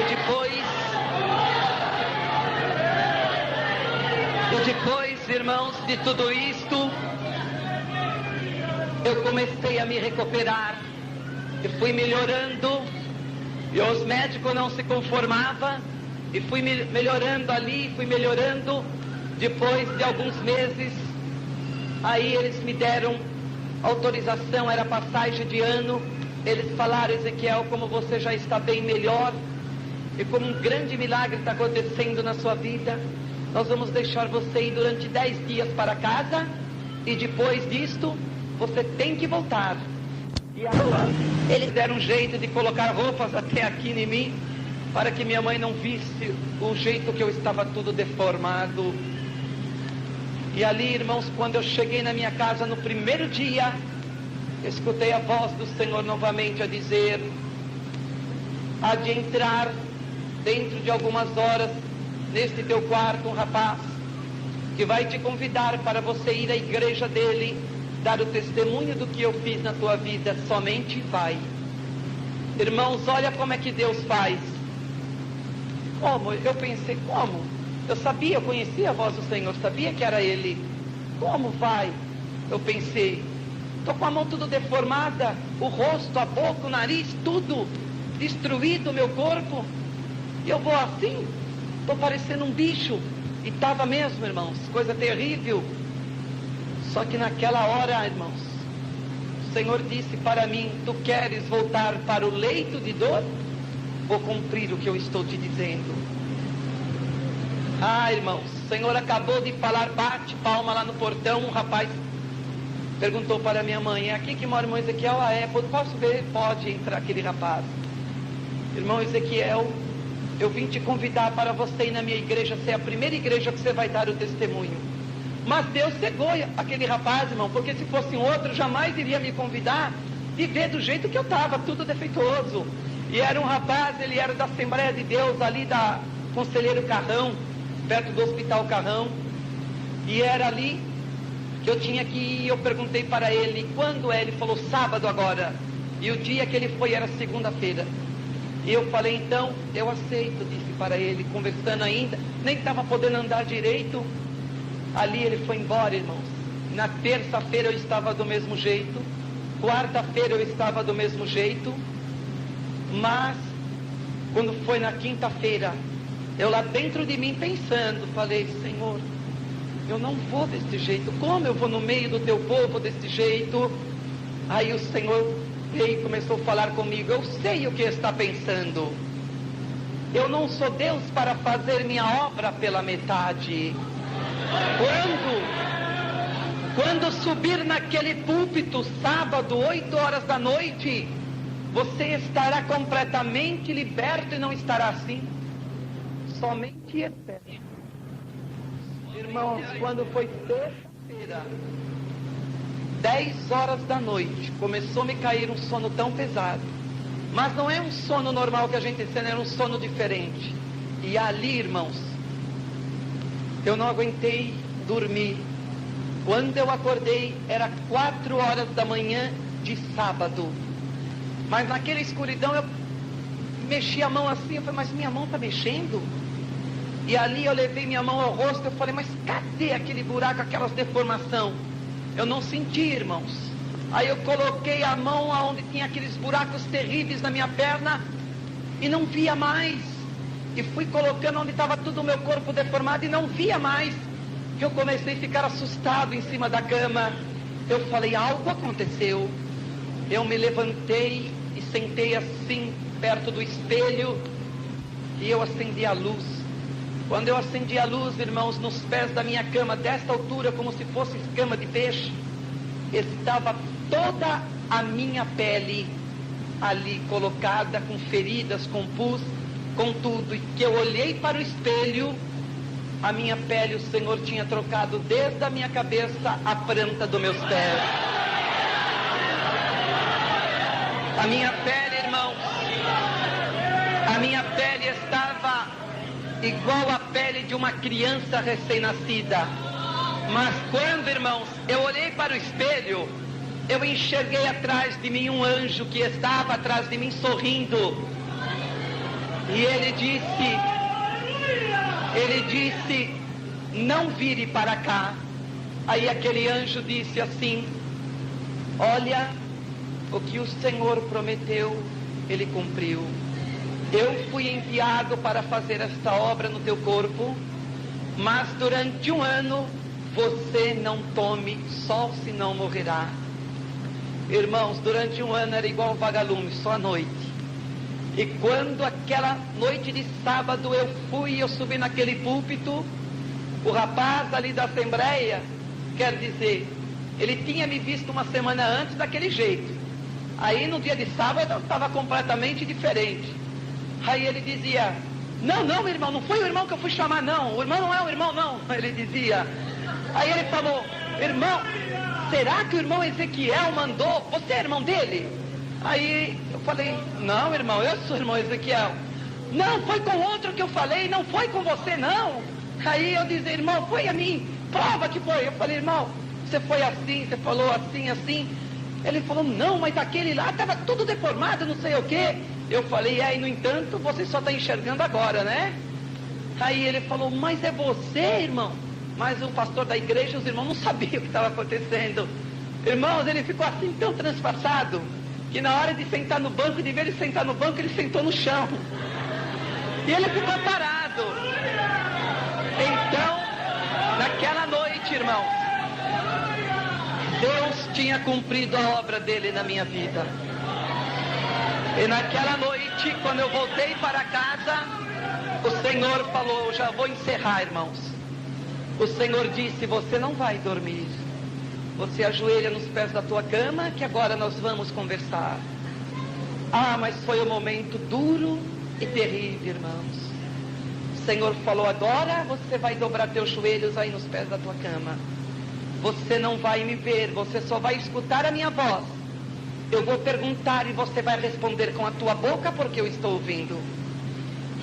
depois, irmãos, de tudo isto, eu comecei a me recuperar e fui melhorando, e os médicos não se conformavam, e fui melhorando ali, fui melhorando. Depois de alguns meses, aí eles me deram autorização, era passagem de ano. Eles falaram: Ezequiel, como você já está bem melhor, e como um grande milagre está acontecendo na sua vida, nós vamos deixar você ir durante 10 dias para casa, e depois disto, você tem que voltar. E eles deram um jeito de colocar roupas até aqui em mim, para que minha mãe não visse o jeito que eu estava tudo deformado. E ali, irmãos, quando eu cheguei na minha casa no primeiro dia, escutei a voz do Senhor novamente a dizer: há de entrar dentro de algumas horas neste teu quarto um rapaz que vai te convidar para você ir à igreja dele, dar o testemunho do que eu fiz na tua vida. Somente vai. Irmãos, olha como é que Deus faz. Como? Eu pensei, como? Eu sabia, eu conhecia a voz do Senhor, sabia que era Ele. Como vai? Eu pensei, estou com a mão tudo deformada, o rosto, a boca, o nariz, tudo destruído, o meu corpo, e eu vou assim? Estou parecendo um bicho. E estava mesmo, irmãos, coisa terrível. Só que naquela hora, irmãos, o Senhor disse para mim: tu queres voltar para o leito de dor? Vou cumprir o que eu estou te dizendo. Ah, irmãos, o Senhor acabou de falar, bate palma lá no portão. Um rapaz perguntou para minha mãe: é aqui que mora o irmão Ezequiel? Ah, é, posso ver? Pode entrar aquele rapaz. Irmão Ezequiel, eu vim te convidar para você ir na minha igreja, ser a primeira igreja que você vai dar o testemunho. Mas Deus cegou aquele rapaz, irmão, porque se fosse um outro, jamais iria me convidar de ver do jeito que eu estava, tudo defeituoso. E era um rapaz, ele era da Assembleia de Deus, ali da Conselheiro Carrão, perto do Hospital Carrão. E era ali que eu tinha que ir. Eu perguntei para ele, quando é? Ele falou, sábado agora. E o dia que ele foi era segunda-feira. E eu falei, então, eu aceito, disse para ele, conversando ainda, nem estava podendo andar direito. Ali ele foi embora, irmãos. Na terça-feira eu estava do mesmo jeito, quarta-feira eu estava do mesmo jeito, mas, quando foi na quinta-feira, eu lá dentro de mim pensando, falei, Senhor, eu não vou desse jeito, como eu vou no meio do teu povo desse jeito? Aí o Senhor veio e começou a falar comigo, eu sei o que está pensando, eu não sou Deus para fazer minha obra pela metade. Quando subir naquele púlpito sábado, 8 horas da noite, você estará completamente liberto e não estará assim, somente eterno. Irmãos, quando foi terça-feira, 10 horas da noite, começou a me cair um sono tão pesado, mas não é um sono normal que a gente tem, era um sono diferente. E ali, irmãos, eu não aguentei dormir. Quando eu acordei, era 4 horas da manhã de sábado. Mas naquela escuridão eu mexi a mão assim, eu falei, mas minha mão está mexendo? E ali eu levei minha mão ao rosto, eu falei, mas cadê aquele buraco, aquelas deformação? Eu não senti, irmãos. Aí eu coloquei a mão onde tinha aqueles buracos terríveis na minha perna e não via mais. E fui colocando onde estava tudo o meu corpo deformado e não via mais. Que eu comecei a ficar assustado em cima da cama. Eu falei, algo aconteceu. Eu me levantei e sentei assim, perto do espelho, e eu acendi a luz. Quando eu acendi a luz, irmãos, nos pés da minha cama, desta altura, como se fosse escama de peixe, estava toda a minha pele ali colocada, com feridas, com pus, com tudo. E que eu olhei para o espelho, a minha pele o Senhor tinha trocado desde a minha cabeça à planta dos meus pés. A minha pele, irmãos, a minha pele estava igual à pele de uma criança recém-nascida. Mas quando, irmãos, eu olhei para o espelho, eu enxerguei atrás de mim um anjo que estava atrás de mim sorrindo. E ele disse, não vire para cá. Aí aquele anjo disse assim, olha, o que o Senhor prometeu, Ele cumpriu. Eu fui enviado para fazer esta obra no teu corpo, mas durante 1 ano, você não tome sol, senão morrerá. Irmãos, durante 1 ano era igual vagalume, só à noite. E quando aquela noite de sábado eu subi naquele púlpito, O rapaz ali da Assembleia, quer dizer, ele tinha me visto uma semana antes daquele jeito. Aí no dia de sábado eu estava completamente diferente. Aí ele dizia: não, irmão, não foi o irmão que eu fui chamar, não. O irmão não é o irmão, não. Ele dizia. Aí ele falou: irmão, será que o irmão Ezequiel mandou? Você é irmão dele? Aí eu falei: não, irmão, eu sou o irmão Ezequiel. Não, foi com outro que eu falei, não foi com você, não. Aí eu disse: irmão, foi a mim, prova que foi. Eu falei: irmão, você foi assim, você falou assim, assim. Ele falou: não, mas aquele lá estava tudo deformado, não sei o quê. Eu falei: e no entanto, você só está enxergando agora, né? Aí ele falou: mas é você, irmão? Mas o pastor da igreja, os irmãos não sabiam o que estava acontecendo. Irmãos, ele ficou assim tão transpassado, que na hora de sentar no banco, de ver ele sentar no banco, ele sentou no chão. E ele ficou parado. Então, naquela noite, irmãos, Deus tinha cumprido a obra dele na minha vida. E naquela noite, quando eu voltei para casa, o Senhor falou: já vou encerrar, irmãos. O Senhor disse: você não vai dormir. Você ajoelha nos pés da tua cama, que agora nós vamos conversar. Ah, mas foi um momento duro e terrível, irmãos. O Senhor falou: agora você vai dobrar teus joelhos aí nos pés da tua cama. Você não vai me ver, você só vai escutar a minha voz. Eu vou perguntar e você vai responder com a tua boca, porque eu estou ouvindo.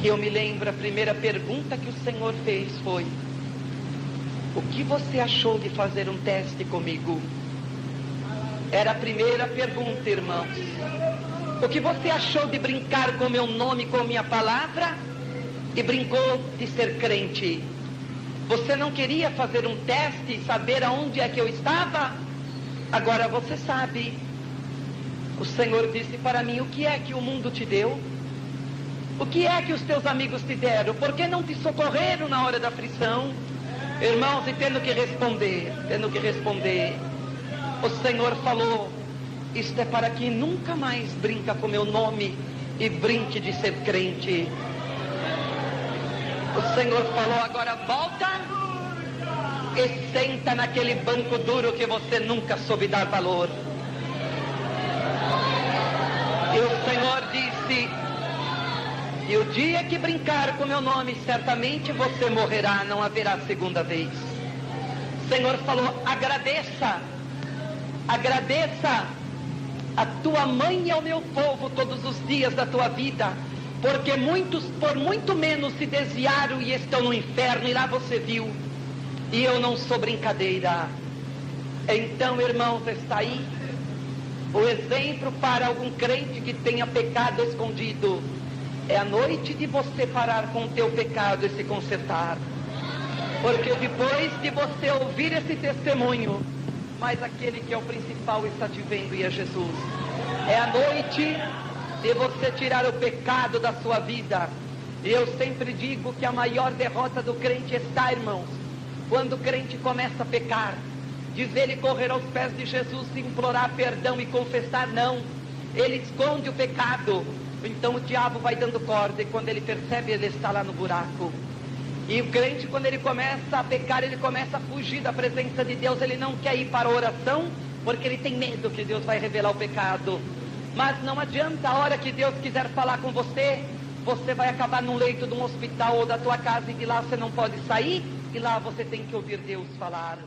E eu me lembro, a primeira pergunta que o Senhor fez foi: o que você achou de fazer um teste comigo? Era a primeira pergunta, irmãos. O que você achou de brincar com meu nome, com minha palavra? E brincou de ser crente. Você não queria fazer um teste e saber aonde é que eu estava? Agora você sabe. O Senhor disse para mim: o que é que o mundo te deu? O que é que os teus amigos te deram? Por que não te socorreram na hora da aflição? Irmãos, e tendo que responder, o Senhor falou: isto é para que nunca mais brinca com meu nome e brinque de ser crente. O Senhor falou: agora volta e senta naquele banco duro que você nunca soube dar valor. E o Senhor disse: e o dia que brincar com meu nome, certamente você morrerá, não haverá segunda vez. O Senhor falou: agradeça a tua mãe e ao meu povo todos os dias da tua vida, porque muitos por muito menos se desviaram e estão no inferno, e lá você viu. E eu não sou brincadeira. Então, irmãos, está aí o exemplo para algum crente que tenha pecado escondido. É a noite de você parar com o teu pecado e se consertar. Porque depois de você ouvir esse testemunho, mas aquele que é o principal está te vendo, e é Jesus. É a noite de você tirar o pecado da sua vida. E eu sempre digo que a maior derrota do crente está, irmãos, quando o crente começa a pecar. Diz ele correr aos pés de Jesus e implorar perdão e confessar, não. Ele esconde o pecado. Então o diabo vai dando corda, e quando ele percebe, ele está lá no buraco. E o crente, quando ele começa a pecar, ele começa a fugir da presença de Deus. Ele não quer ir para a oração, porque ele tem medo que Deus vai revelar o pecado. Mas não adianta, a hora que Deus quiser falar com você, você vai acabar num leito de um hospital ou da tua casa, e de lá você não pode sair, e lá você tem que ouvir Deus falar.